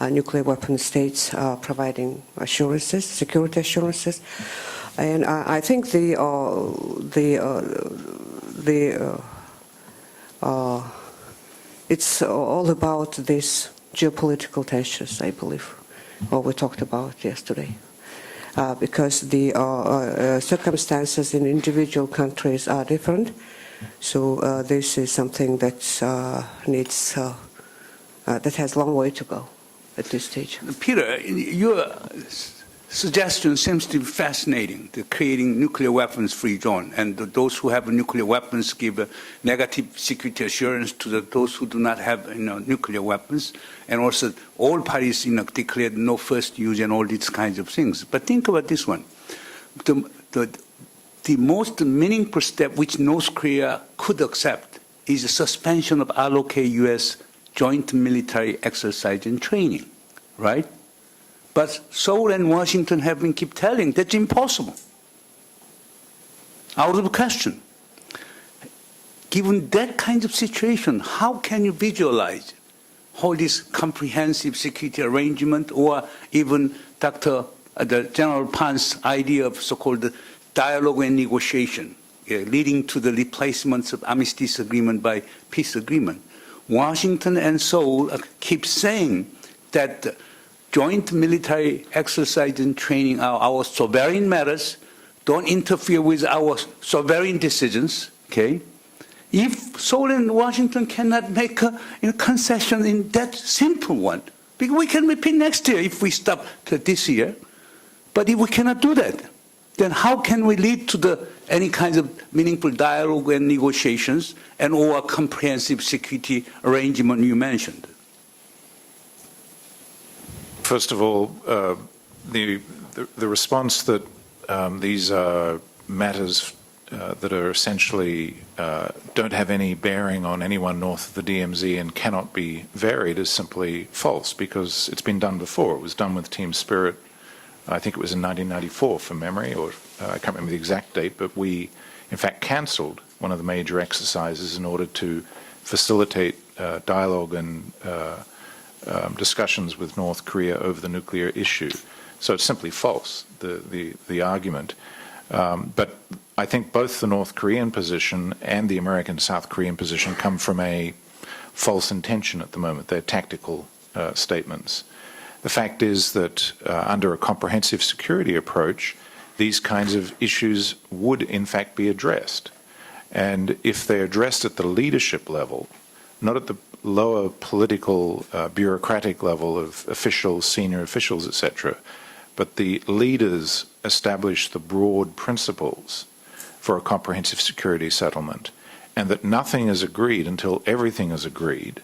nuclear weapon states providing assurances, security assurances, and I think it's all about these geopolitical tensions, I believe, what we talked about yesterday. Because the circumstances in individual countries are different, so this is something that needs that has a long way to go at this stage. Peter, your suggestion seems to be fascinating, the creating nuclear weapons-free zone, and those who have nuclear weapons give a negative security assurance to those who do not have nuclear weapons, and also all parties declared no first use and all these kinds of things. But think about this one. The most meaningful step which North Korea could accept is a suspension of allocate U.S. joint military exercise and training, right? But Seoul and Washington have been keep telling that's impossible. Out of the question. Given that kind of situation, how can you visualize all this comprehensive security arrangement, or even the General Pan's idea of so-called dialogue and negotiation, leading to the replacements of armistice agreement by peace agreement? Washington and Seoul keep saying that joint military exercise and training are our sovereign matters, don't interfere with our sovereign decisions, okay? If Seoul and Washington cannot make a concession in that simple one, because we can repeat next year if we stop this year, but if we cannot do that, then how can we lead to any kinds of meaningful dialogue and negotiations and or comprehensive security arrangement you mentioned? First of all, the response that these are matters that are essentially don't have any bearing on anyone north of the DMZ and cannot be varied is simply false, because it's been done before. It was done with Team Spirit, I think it was in 1994 from memory, or I can't remember the exact date, but we in fact cancelled one of the major exercises in order to facilitate dialogue and discussions with North Korea over the nuclear issue. So it's simply false, the argument. But I think both the North Korean position and the American South Korean position come from a false intention at the moment. They're tactical statements. The fact is that under a comprehensive security approach, these kinds of issues would in fact be addressed. And if they're addressed at the leadership level, not at the lower political, bureaucratic level of officials, senior officials, etc., but the leaders establish the broad principles for a comprehensive security settlement, and that nothing is agreed until everything is agreed,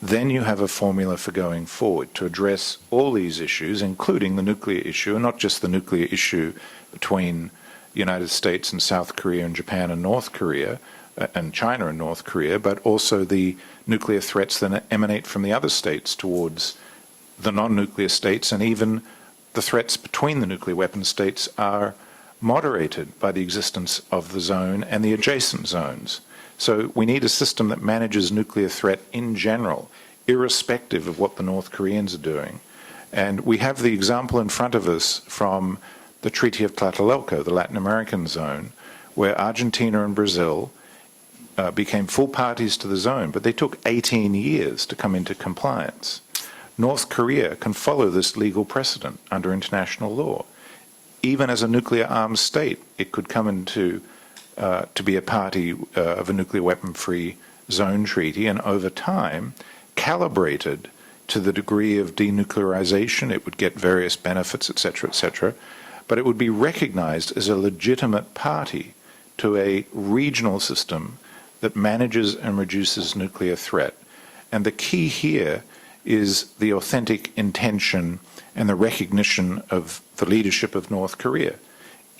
then you have a formula for going forward to address all these issues, including the nuclear issue, and not just the nuclear issue between the United States and South Korea and Japan and North Korea, and China and North Korea, but also the nuclear threats that emanate from the other states towards the non-nuclear states, and even the threats between the nuclear weapon states are moderated by the existence of the zone and the adjacent zones. So we need a system that manages nuclear threat in general, irrespective of what the North Koreans are doing. And we have the example in front of us from the the Treaty of Tlatelolco, the Latin American zone, where Argentina and Brazil became full parties to the zone, but they took 18 years to come into compliance. North Korea can follow this legal precedent under international law. Even as a nuclear armed state, it could come into to be a party of a nuclear weapon-free zone treaty, and over time, calibrated to the degree of denuclearization, it would get various benefits, etc., but it would be recognized as a legitimate party to a regional system that manages and reduces nuclear threat. And the key here is the authentic intention and the recognition of the leadership of North Korea.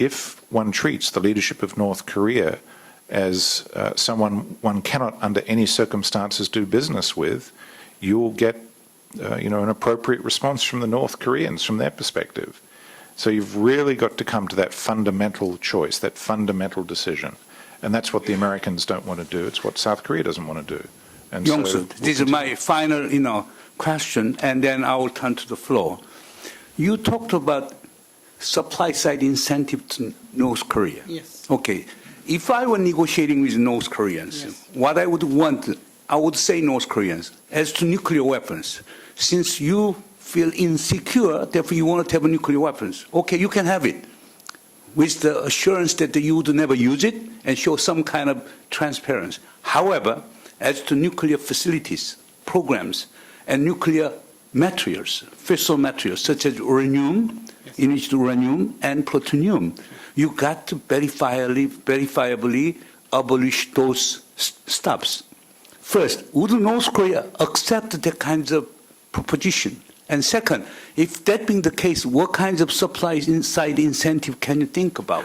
If one treats the leadership of North Korea as someone one cannot under any circumstances do business with, you will get an appropriate response from the North Koreans from their perspective. So you've really got to come to that fundamental choice, that fundamental decision. And that's what the Americans don't want to do. It's what South Korea doesn't want to do. And Yong-soo, this is my final, question, and then I will turn to the floor. You talked about supply-side incentive to North Korea. Yes. Okay. If I were negotiating with North Koreans, Yes. what I would want, I would say North Koreans, as to nuclear weapons, since you feel insecure, therefore you want to have nuclear weapons, okay, you can have it, with the assurance that you would never use it and show some kind of transparency. However, as to nuclear facilities, programs, and nuclear materials, fissile materials, such as uranium, enriched uranium, and plutonium, you got to verifiably abolish those stuffs. First, would North Korea accept that kinds of proposition? And second, if that being the case, what kinds of supply-side incentive can you think about?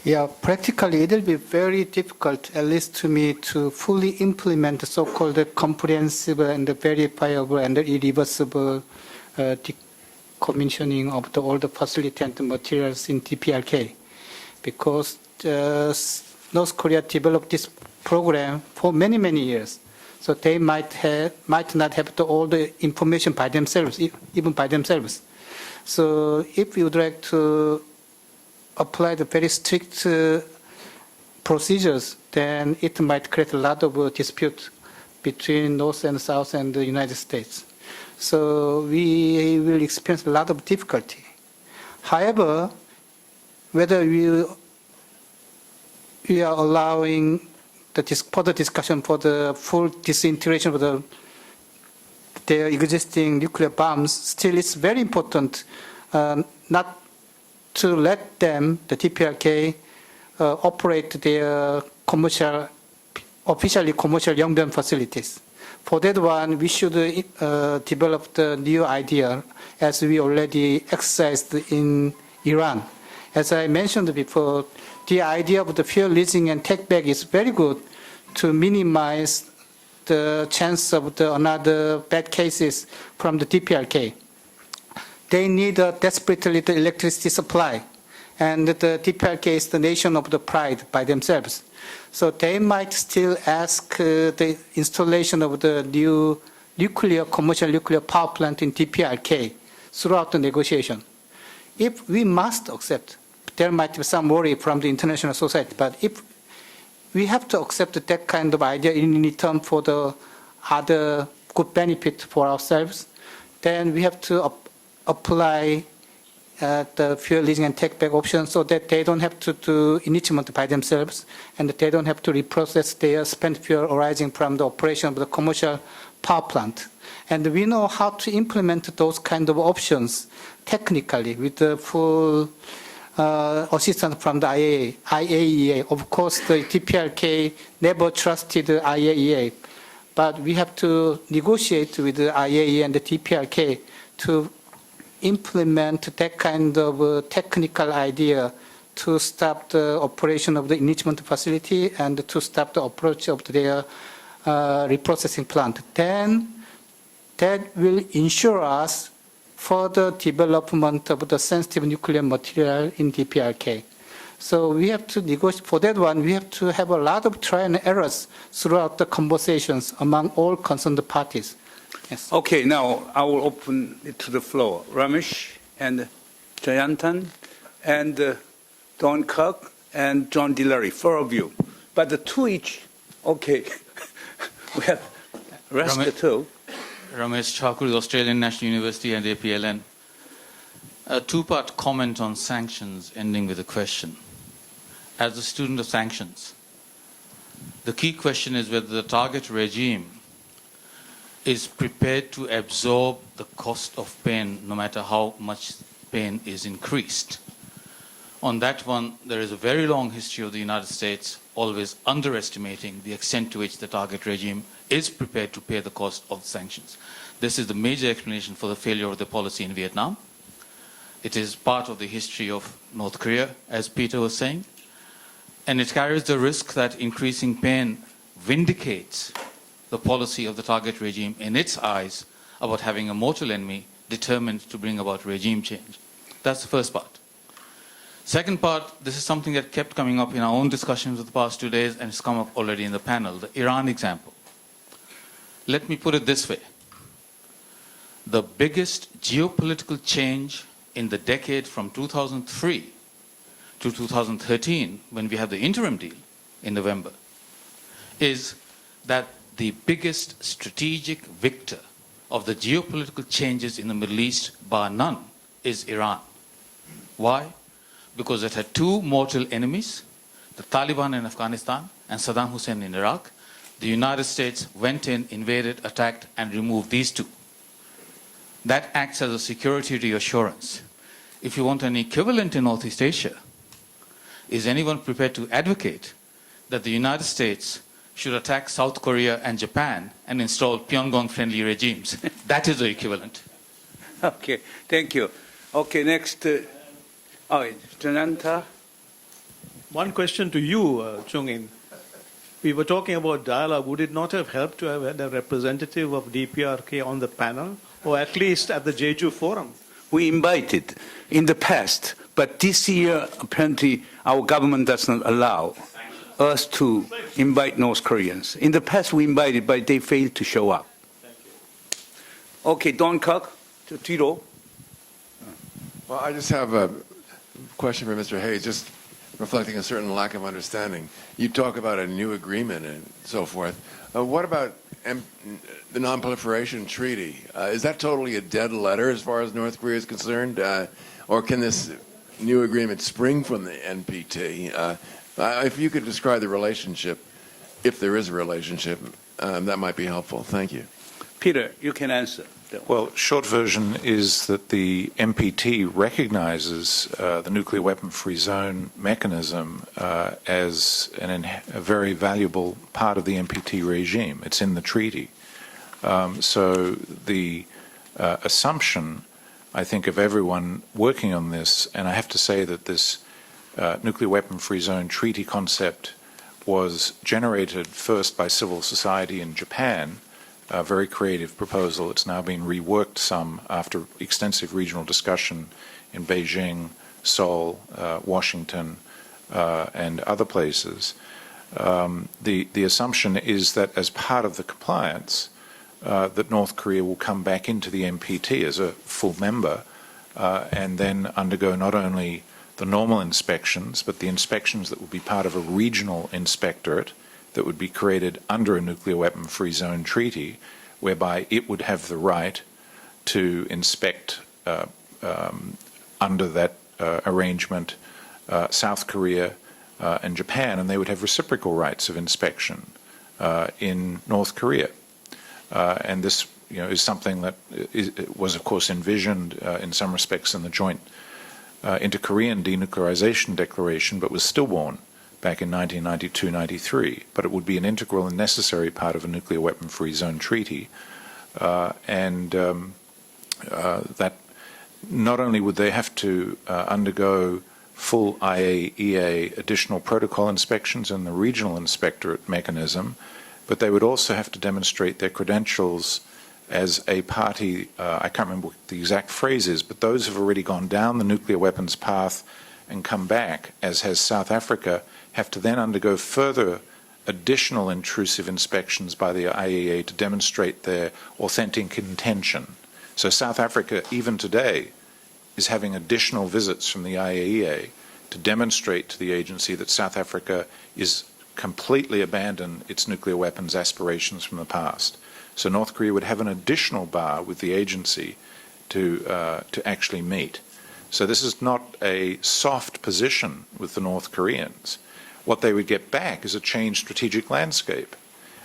Yeah, practically it will be very difficult, at least to me, to fully implement the so-called comprehensive and verifiable and irreversible decommissioning of all the facility and materials in DPRK, because North Korea developed this program for many, many years. So they might not have all the information by themselves, even by themselves. So if you would like to apply the very strict procedures, then it might create a lot of dispute between North and South and the United States. So we will experience a lot of difficulty. However, whether we are allowing further discussion for the full disintegration of their existing nuclear bombs, still it's very important not to let them, the DPRK, operate their officially commercial Yongbyon facilities. For that one, we should develop the new idea as we already exercised in Iran. As I mentioned before, the idea of the fuel leasing and take back is very good to minimize the chance of another bad cases from the DPRK. They need desperately the electricity supply, and the DPRK is the nation of the pride by themselves. So they might still ask the installation of the new commercial nuclear power plant in DPRK throughout the negotiation. If we must accept, there might be some worry from the international society, but if we have to accept that kind of idea in return for the other good benefit for ourselves, then we have to apply the fuel leasing and take-back option so that they don't have to do enrichment by themselves and that they don't have to reprocess their spent fuel arising from the operation of the commercial power plant. And we know how to implement those kind of options technically with the full assistance from the IAEA. Of course, the DPRK never trusted the IAEA, but we have to negotiate with the IAEA and the DPRK to implement that kind of technical idea to stop the operation of the enrichment facility and to stop the approach of their reprocessing plant. Then that will ensure us further development of the sensitive nuclear material in DPRK. So we have to negotiate. For that one, we have to have a lot of trial and errors throughout the conversations among all concerned parties. Yes. Okay, now I will open it to the floor. Ramesh and Jayantan, and Don Kirk, and John Dillery, 4 of you. But the 2 each, okay. We have rest the 2. Ramesh Thakur, Australian National University and APLN. A 2-part comment on sanctions, ending with a question. As a student of sanctions, the key question is whether the target regime is prepared to absorb the cost of pain, no matter how much pain is increased. On that one, there is a very long history of the United States always underestimating the extent to which the target regime is prepared to pay the cost of the sanctions. This is the major explanation for the failure of the policy in Vietnam. It is part of the history of North Korea, as Peter was saying, and it carries the risk that increasing pain vindicates the policy of the target regime in its eyes about having a mortal enemy determined to bring about regime change. That's the first part. Second part, this is something that kept coming up in our own discussions of the past 2 days, and it's come up already in the panel, the Iran example. Let me put it this way. The biggest geopolitical change in the decade from 2003 to 2013, when we had the interim deal in November, is that the biggest strategic victor of the geopolitical changes in the Middle East, bar none, is Iran. Why? Because it had 2 mortal enemies, the Taliban in Afghanistan and Saddam Hussein in Iraq. The United States went in, invaded, attacked, and removed these 2. That acts as a security reassurance. If you want an equivalent in Northeast Asia, is anyone prepared to advocate that the United States should attack South Korea and Japan and install Pyongyang-friendly regimes? That is the equivalent. Okay, thank you. Okay, next. Jananta. One question to you, Chung-In. We were talking about dialogue. Would it not have helped to have had a representative of DPRK on the panel, or at least at the Jejuporam? We invited in the past, but this year, apparently, our government does not allow us to invite North Koreans. In the past, we invited, but they failed to show up. Okay, Don Kirk, Tiro. Well, I just have a question for Mr. Hayes, just reflecting a certain lack of understanding. You talk about a new agreement and so forth. What about the Non-Proliferation Treaty? Is that totally a dead letter as far as North Korea is concerned? Or can this new agreement spring from the NPT? If you could describe the relationship, if there is a relationship, that might be helpful. Thank you. Peter, you can answer. Well, short version is that the NPT recognizes the nuclear weapon-free zone mechanism as a very valuable part of the NPT regime. It's in the treaty. So the assumption, I think, of everyone working on this, and I have to say that this nuclear weapon-free zone treaty concept was generated first by civil society in Japan, a very creative proposal. It's now been reworked some after extensive regional discussion in Beijing, Seoul, Washington, and other places. The assumption is that as part of the compliance, that North Korea will come back into the NPT as a full member and then undergo not only the normal inspections, but the inspections that will be part of a regional inspectorate that would be created under a nuclear weapon-free zone treaty, whereby it would have the right to inspect under that arrangement South Korea and Japan, and they would have reciprocal rights of inspection in North Korea. And this, is something that was, of course, envisioned in some respects in the joint Inter-Korean Denuclearization Declaration, but was stillborn back in 1992-93. But it would be an integral and necessary part of a nuclear weapon-free zone treaty, and that not only would they have to undergo full IAEA additional protocol inspections and the regional inspectorate mechanism, but they would also have to demonstrate their credentials as a party. I can't remember what the exact phrase is, but those who have already gone down the nuclear weapons path and come back, as has South Africa, have to then undergo further additional intrusive inspections by the IAEA to demonstrate their authentic intention. So South Africa, even today, is having additional visits from the IAEA to demonstrate to the agency that South Africa is completely abandoned its nuclear weapons aspirations from the past. So North Korea would have an additional bar with the agency to actually meet. So this is not a soft position with the North Koreans. What they would get back is a changed strategic landscape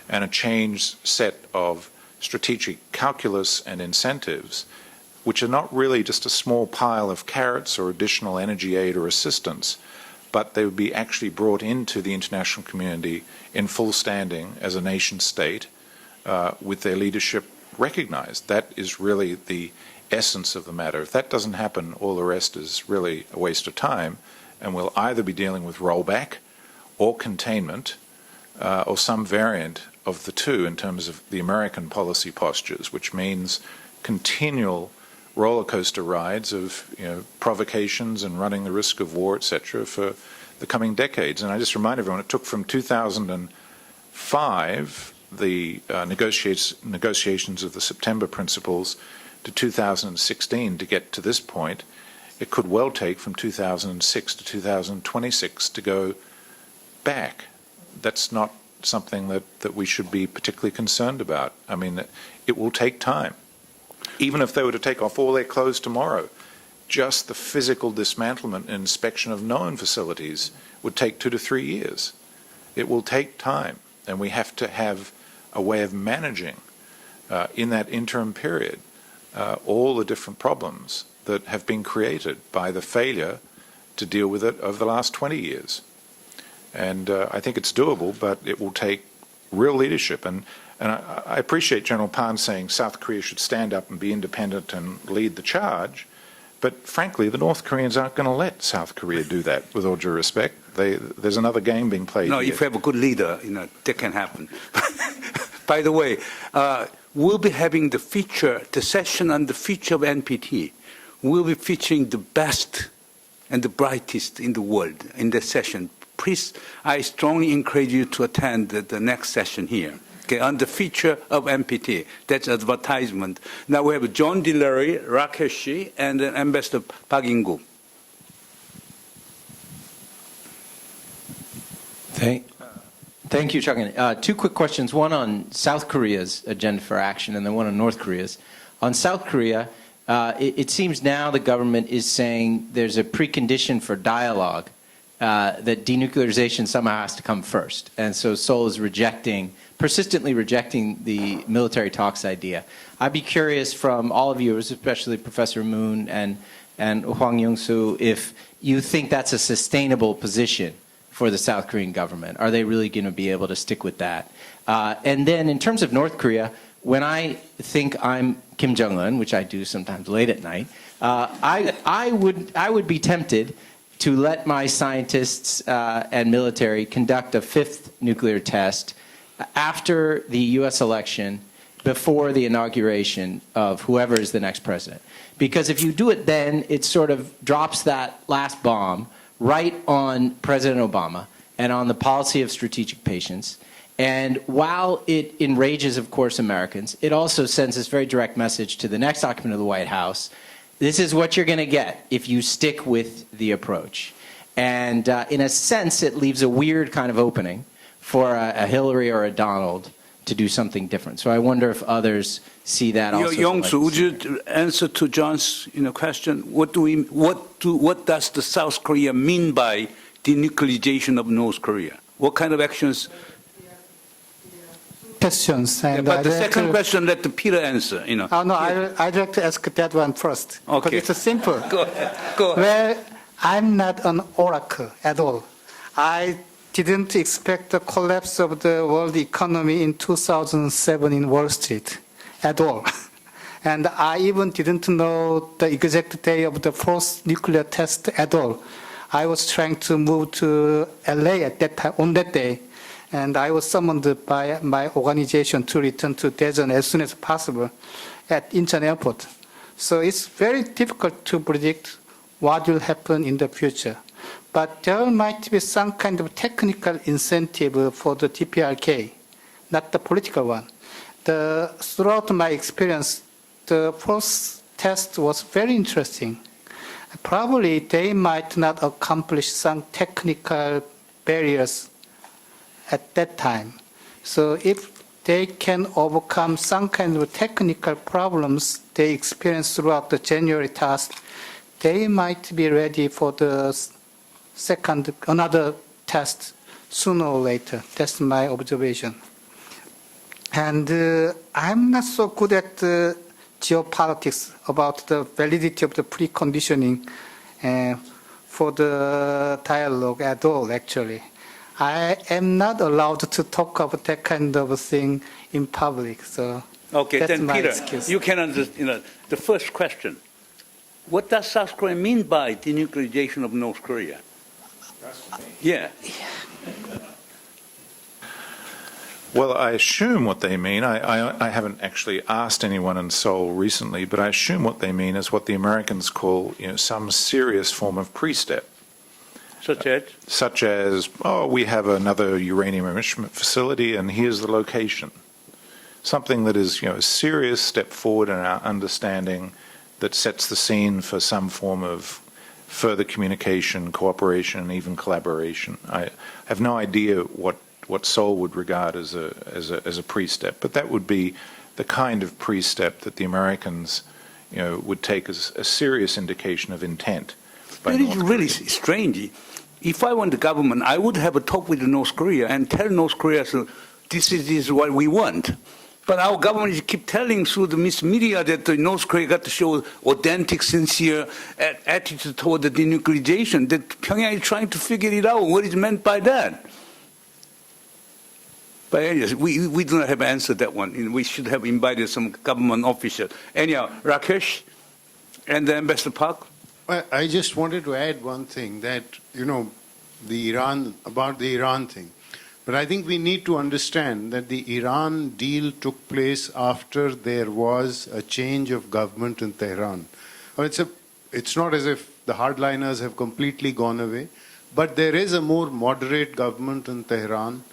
and a changed set of strategic calculus and incentives, which are not really just a small pile of carrots or additional energy aid or assistance, but they would be actually brought into the international community in full standing as a nation state with their leadership recognized. That is really the essence of the matter. If that doesn't happen, all the rest is really a waste of time, and we'll either be dealing with rollback or containment or some variant of the two in terms of the American policy postures, which means continual roller coaster rides of provocations and running the risk of war, etc., for the coming decades. And I just remind everyone, it took from 2005, the negotiations of the September Principles, to 2016 to get to this point. It could well take from 2006 to 2026 to go back. That's not something that we should be particularly concerned about. I mean, it will take time. Even if they were to take off all their clothes tomorrow, just the physical dismantlement and inspection of known facilities would take 2 to 3 years. It will take time, and we have to have a way of managing in that interim period all the different problems that have been created by the failure to deal with it over the last 20 years. And I think it's doable, but it will take real leadership. And I appreciate General Pan saying South Korea should stand up and be independent and lead the charge. But frankly, the North Koreans aren't going to let South Korea do that, with all due respect. There's another game being played No, here. if you have a good leader, that can happen. By the way, we'll be having the session on the future of NPT. We'll be featuring the best and the brightest in the world in the session. Please, I strongly encourage you to attend the next session here. Okay, on the future of NPT. That's advertisement. Now we have John Dillery, Rakesh, and Ambassador Park In-gu. Thank you, Chung. Two quick questions. One on South Korea's agenda for action, and then one on North Korea's. On South Korea, it seems now the government is saying there's a precondition for dialogue, that denuclearization somehow has to come first. And so Seoul is persistently rejecting the military talks idea. I'd be curious from all of you, especially Professor Moon and Hwang Young-soo, if you think that's a sustainable position for the South Korean government. Are they really going to be able to stick with that? And then in terms of North Korea, when I think I'm Kim Jong-un, which I do sometimes late at night, I would be tempted to let my scientists and military conduct a 5th nuclear test after the U.S. election, before the inauguration of whoever is the next president. Because if you do it then, it sort of drops that last bomb right on President Obama and on the policy of strategic patience. And while it enrages, of course, Americans, it also sends this very direct message to the next occupant of the White House. This is what you're going to get if you stick with the approach. And in a sense, it leaves a weird kind of opening for a Hillary or a Donald to do something different. So I wonder if others see that also. Young-soo, would you answer to John's question? What does the South Korea mean by denuclearization of North Korea? What kind of actions? Questions. And But the second question, let Peter answer. Oh, no, I'd like to ask that one first. Okay. Because it's simple. Go ahead. Well, I'm not an oracle at all. I didn't expect the collapse of the world economy in 2007 in Wall Street at all. And I even didn't know the exact day of the first nuclear test at all. I was trying to move to LA at that time, on that day. And I was summoned by my organization to return to Daejeon as soon as possible at Incheon Airport. So it's very difficult to predict what will happen in the future. But there might be some kind of technical incentive for the DPRK, not the political one. Throughout my experience, the first test was very interesting. Probably they might not accomplish some technical barriers at that time. So if they can overcome some kind of technical problems they experienced throughout the January task, they might be ready for the another test sooner or later. That's my observation. And I'm not so good at geopolitics about the validity of the preconditioning for the dialogue at all, actually. I am not allowed to talk about that kind of thing in public, so Okay, that's then my Peter, excuse. you can understand, the first question. What does South Korea mean by denuclearization of North Korea? Yeah. Well, I assume what they mean, I haven't actually asked anyone in Seoul recently, but I assume what they mean is what the Americans call, some serious form of pre-step. Such as? Oh, we have another uranium enrichment facility and here's the location. Something that is, a serious step forward in our understanding that sets the scene for some form of further communication, cooperation, and even collaboration. I have no idea what Seoul would regard as a pre-step, but that would be the kind of pre-step that the Americans, would take as a serious indication of intent. It is really strange. If I were the government, I would have a talk with North Korea and tell North Korea, so this is what we want. But our government keep telling through the media that North Korea got to show authentic, sincere attitude toward the denuclearization, that Pyongyang is trying to figure it out, what is meant by that. But anyways, we do not have answered that one. We should have invited some government official. Anyhow, Rakesh and then Ambassador Park. I just wanted to add one thing that, about the Iran thing. But I think we need to understand that the Iran deal took place after there was a change of government in Tehran. It's not as if the hardliners have completely gone away, but there is a more moderate government in Tehran,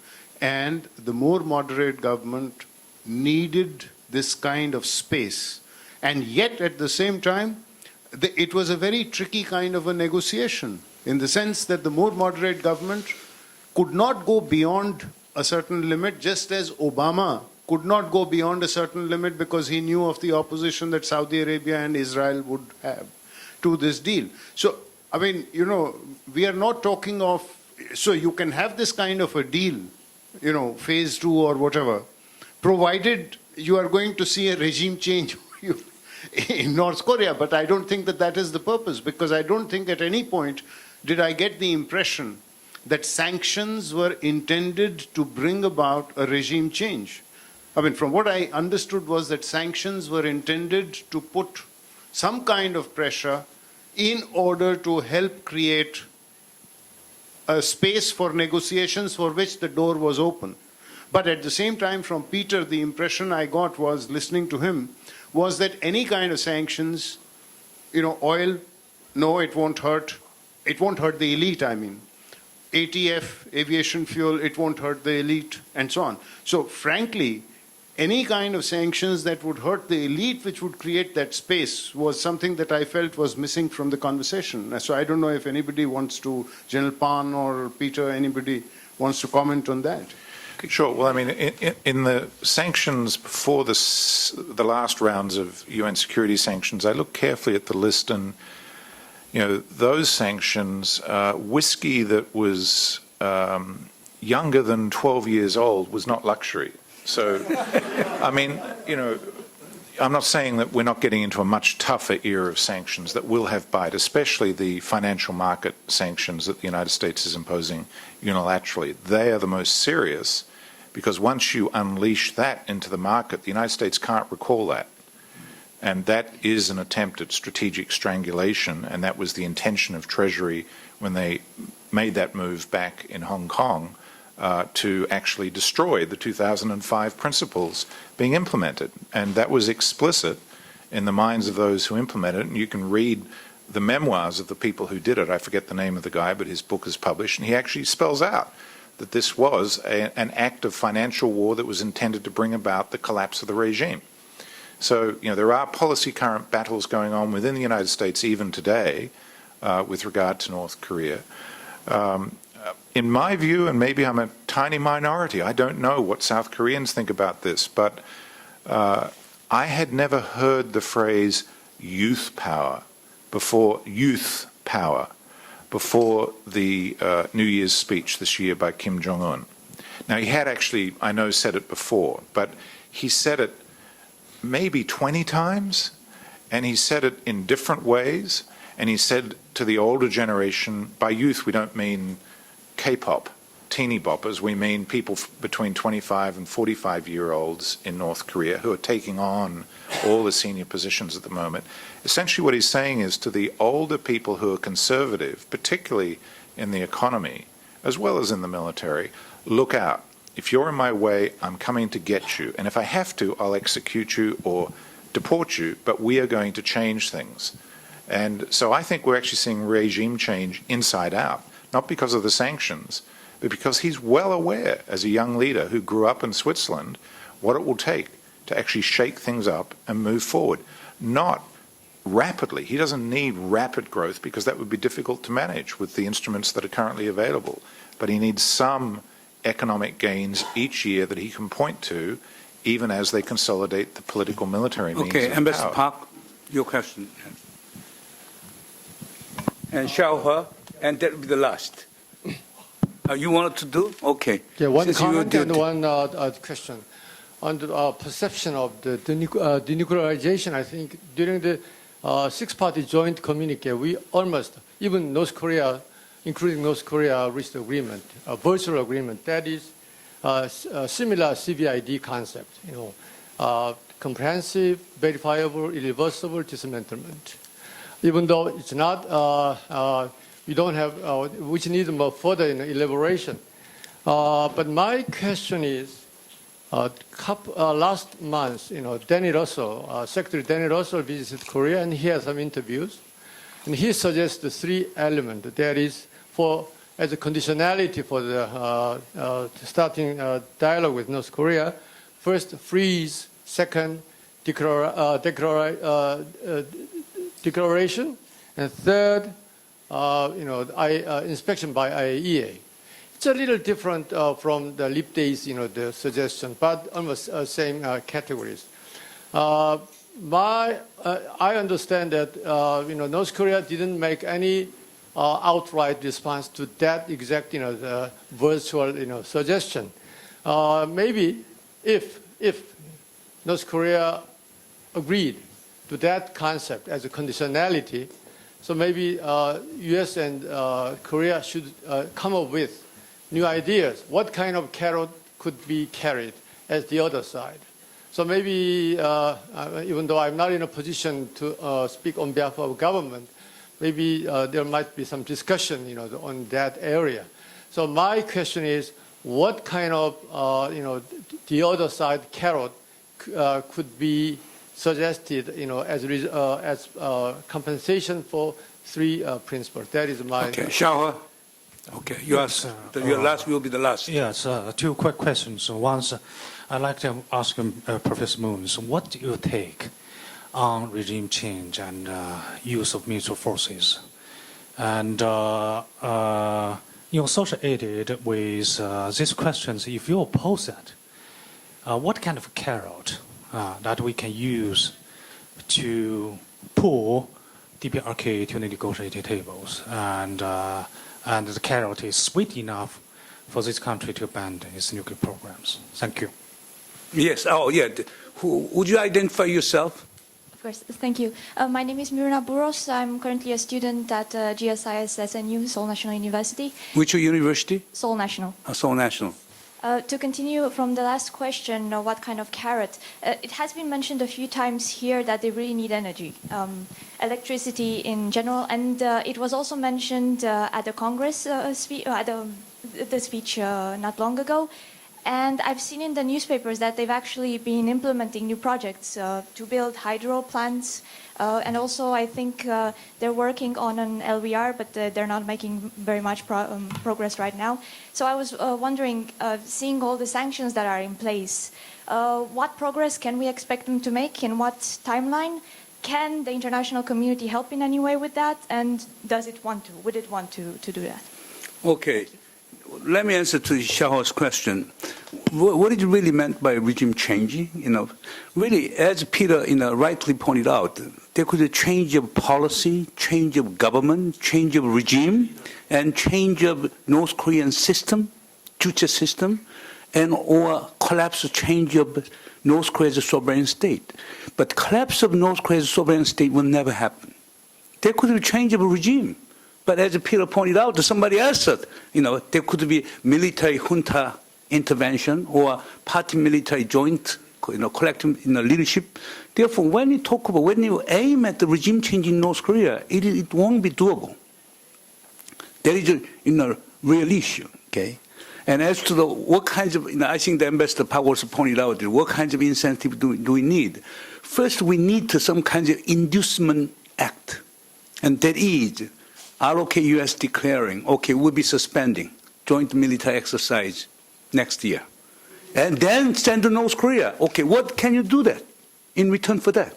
and the more moderate government needed this kind of space. And yet, at the same time, it was a very tricky kind of a negotiation, in the sense that the more moderate government could not go beyond a certain limit, just as Obama could not go beyond a certain limit because he knew of the opposition that Saudi Arabia and Israel would have to this deal. So, we are not talking of, so you can have this kind of a deal, phase 2 or whatever, provided you are going to see a regime change in North Korea. But I don't think that that is the purpose, because I don't think at any point did I get the impression that sanctions were intended to bring about a regime change. From what I understood was that sanctions were intended to put some kind of pressure in order to help create a space for negotiations for which the door was open. But at the same time, from Peter, the impression I got was, listening to him, was that any kind of sanctions, oil, no, it won't hurt. It won't hurt the elite, ATF, aviation fuel, it won't hurt the elite, and so on. So frankly, any kind of sanctions that would hurt the elite, which would create that space, was something that I felt was missing from the conversation. So I don't know if anybody wants to, General Pan or Peter, anybody wants to comment on that. Sure. Well, in the sanctions before the last rounds of UN security sanctions, I looked carefully at the list, and those sanctions, whiskey that was younger than 12 years old was not luxury. So, I'm not saying that we're not getting into a much tougher era of sanctions that will have bite, especially the financial market sanctions that the United States is imposing unilaterally. They are the most serious, because once you unleash that into the market, the United States can't recall that. And that is an attempt at strategic strangulation, and that was the intention of Treasury when they made that move back in Hong Kong to actually destroy the 2005 principles being implemented. And that was explicit in the minds of those who implemented it, and you can read the memoirs of the people who did it. I forget the name of the guy, but his book is published, and he actually spells out that this was an act of financial war that was intended to bring about the collapse of the regime. So, there are policy current battles going on within the United States even today with regard to North Korea. In my view, and maybe I'm a tiny minority, I don't know what South Koreans think about this, but I had never heard the phrase youth power before the New Year's speech this year by Kim Jong-un. Now, he had actually, I know, said it before, but he said it maybe 20 times, and he said it in different ways, and he said to the older generation, by youth we don't mean K-pop, teeny boppers, we mean people between 25 and 45-year-olds in North Korea who are taking on all the senior positions at the moment. Essentially what he's saying is to the older people who are conservative, particularly in the economy, as well as in the military, look out. If you're in my way, I'm coming to get you. And if I have to, I'll execute you or deport you, but we are going to change things. And so I think we're actually seeing regime change inside out, not because of the sanctions, but because he's well aware, as a young leader who grew up in Switzerland, what it will take to actually shake things up and move forward. Not rapidly. He doesn't need rapid growth because that would be difficult to manage with the instruments that are currently available. But he needs some economic gains each year that he can point to, even as they consolidate the political military means Okay, of Ambassador power. Park, your question. And Xiao He, and that will be the last. You wanted to do? Okay. Yeah, one Since you comment did- and one question. On the perception of the denuclearization, I think during the six-party joint communique, we almost, even North Korea, including North Korea, reached agreement, a virtual agreement. That is a similar CVID concept, comprehensive, verifiable, irreversible dismantlement. Even though it's not, we don't have, which needs more further elaboration. But my question is, last month, Danny Russell, Secretary Danny Russell visited Korea, and he had some interviews, and he suggests the three elements. That is, as a conditionality for the starting dialogue with North Korea, first freeze, second declaration, and third, inspection by IAEA. It's a little different from the Leap Days, the suggestion, but almost same categories. I understand that North Korea didn't make any outright response to that exact the virtual suggestion. Maybe if North Korea agreed to that concept as a conditionality, so maybe U.S. and Korea should come up with new ideas. What kind of carrot could be carried as the other side? So maybe, even though I'm not in a position to speak on behalf of government, maybe there might be some discussion, on that area. So my question is, what kind of, the other side carrot could be suggested, as compensation for three principles? That is my. Okay, Xiao He. Okay, your last will be the last. Yes, two quick questions. Once, I'd like to ask Professor Moons, what do you take on regime change and use of military forces? And associated with these questions, if you oppose that, what kind of carrot that we can use to pull DPRK to the negotiating tables, and the carrot is sweet enough for this country to abandon its nuclear programs? Thank you. Yes, would you identify yourself? Of course, thank you. My name is Mirna Buros. I'm currently a student at GSIS SNU, Seoul National University. Which university? Seoul National. Seoul National. To continue from the last question, what kind of carrot? It has been mentioned a few times here that they really need energy, electricity in general, and it was also mentioned at the Congress at the speech not long ago. And I've seen in the newspapers that they've actually been implementing new projects to build hydro plants. And also, I think they're working on an LVR, but they're not making very much progress right now. So I was wondering, seeing all the sanctions that are in place, what progress can we expect them to make? In what timeline? can the international community help in any way with that? And does it want to? Would it want to do that? Okay. Let me answer to Xiao's question. What is really meant by regime changing? Really, as Peter rightly pointed out, there could be a change of policy, change of government, change of regime, and change of North Korean system, future system, and or collapse or change of North Korea's sovereign state. But collapse of North Korea's sovereign state will never happen. There could be a change of a regime. But as Peter pointed out, somebody else said, there could be military junta intervention or party military joint, collective leadership. Therefore, when you aim at the regime change in North Korea, it won't be doable. There is a real issue, okay? And as to what kinds of, I think the Ambassador Park also pointed out, what kinds of incentive do we need? First, we need some kind of inducement act, and that is ROK US declaring, okay, we'll be suspending joint military exercise next year. And then send to North Korea, okay, what can you do that in return for that?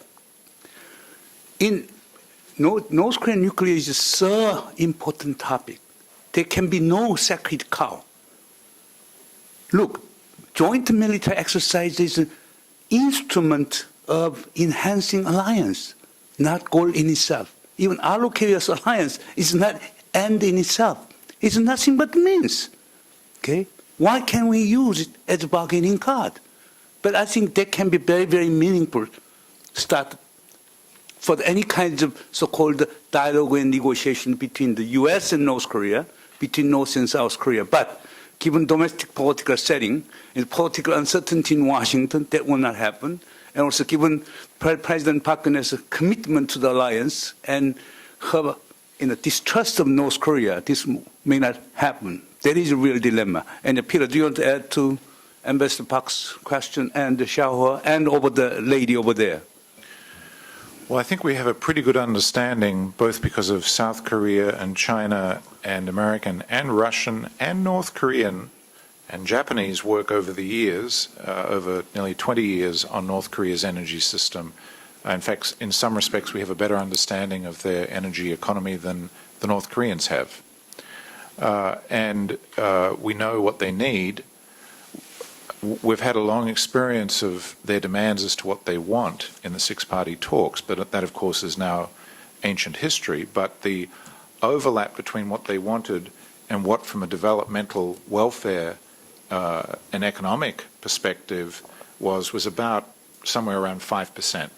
North Korean nuclear is so important topic. There can be no sacred cow. Look, joint military exercise is an instrument of enhancing alliance, not goal in itself. Even ROK-US alliance is not end in itself. It's nothing but means. Okay? Why can't we use it as a bargaining card? But I think that can be very, very meaningful start for any kinds of so-called dialogue and negotiation between the U.S. and North Korea, between North and South Korea. But given domestic political setting and political uncertainty in Washington, that will not happen. And also given President Park Geun-hye's commitment to the alliance and her distrust of North Korea, this may not happen. That is a real dilemma. And Peter, do you want to add to Ambassador Park's question and Xiao and over the lady over there? Well, I think we have a pretty good understanding, both because of South Korea and China and American and Russian and North Korean and Japanese work over the years, over nearly 20 years, on North Korea's energy system. In fact, in some respects, we have a better understanding of their energy economy than the North Koreans have. And we know what they need. We've had a long experience of their demands as to what they want in the six-party talks, but that, of course, is now ancient history. But the overlap between what they wanted and what, from a developmental welfare an economic perspective was about somewhere around 5%.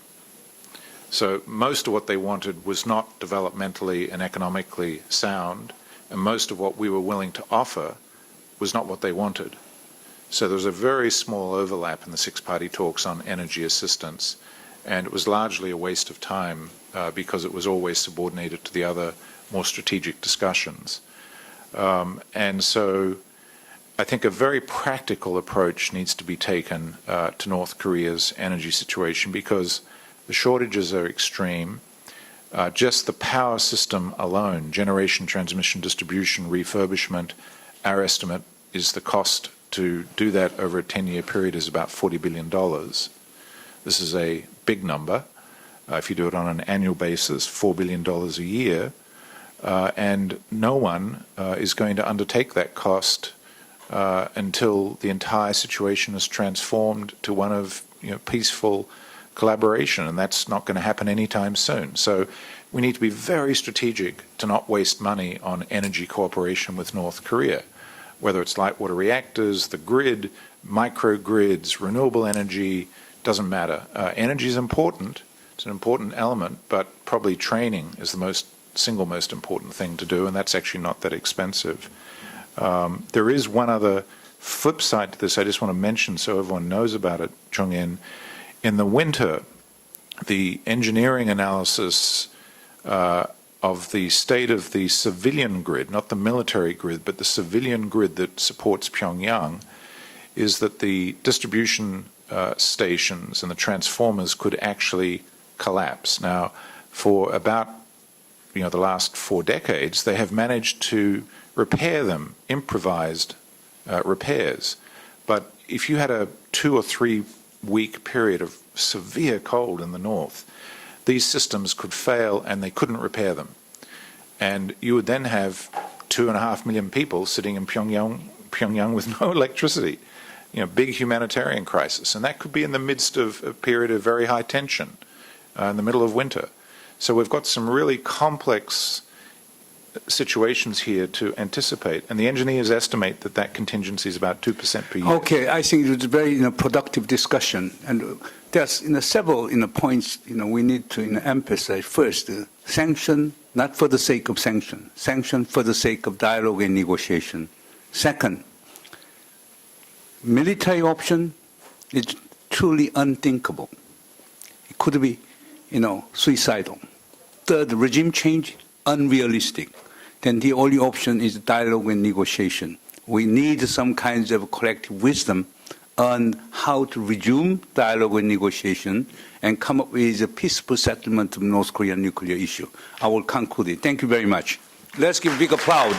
So most of what they wanted was not developmentally and economically sound, and most of what we were willing to offer was not what they wanted. So there was a very small overlap in the six-party talks on energy assistance, and it was largely a waste of time because it was always subordinated to the other more strategic discussions. And so I think a very practical approach needs to be taken to North Korea's energy situation because the shortages are extreme. Just the power system alone, generation, transmission, distribution, refurbishment, our estimate is the cost to do that over a 10-year period is about $40 billion. This is a big number. If you do it on an annual basis, $4 billion a year, and no one is going to undertake that cost until the entire situation is transformed to one of peaceful collaboration, and that's not going to happen anytime soon. So we need to be very strategic to not waste money on energy cooperation with North Korea, whether it's light water reactors, the grid, microgrids, renewable energy, doesn't matter. Energy is important. It's an important element, but probably training is the single most important thing to do, and that's actually not that expensive. There is one other flip side to this I just want to mention so everyone knows about it, Chung-in. In the winter, the engineering analysis of the state of the civilian grid, not the military grid, but the civilian grid that supports Pyongyang, is that the distribution stations and the transformers could actually collapse. Now, for about the last 4 decades, they have managed to repair them, improvised repairs. But if you had a 2 or 3 week period of severe cold in the north, these systems could fail and they couldn't repair them. And you would then have 2.5 million people sitting in Pyongyang with no electricity. Big humanitarian crisis. And that could be in the midst of a period of very high tension, in the middle of winter. So we've got some really complex situations here to anticipate. And the engineers estimate that contingency is about 2% per year. Okay, I think it was a very productive discussion. And there's several points we need to emphasize. First, sanction, not for the sake of sanction. Sanction for the sake of dialogue and negotiation. Second, military option is truly unthinkable. It could be, suicidal. Third, regime change, unrealistic. Then the only option is dialogue and negotiation. We need some kinds of collective wisdom on how to resume dialogue and negotiation and come up with a peaceful settlement of North Korean nuclear issue. I will conclude it. Thank you very much. Let's give a big applause.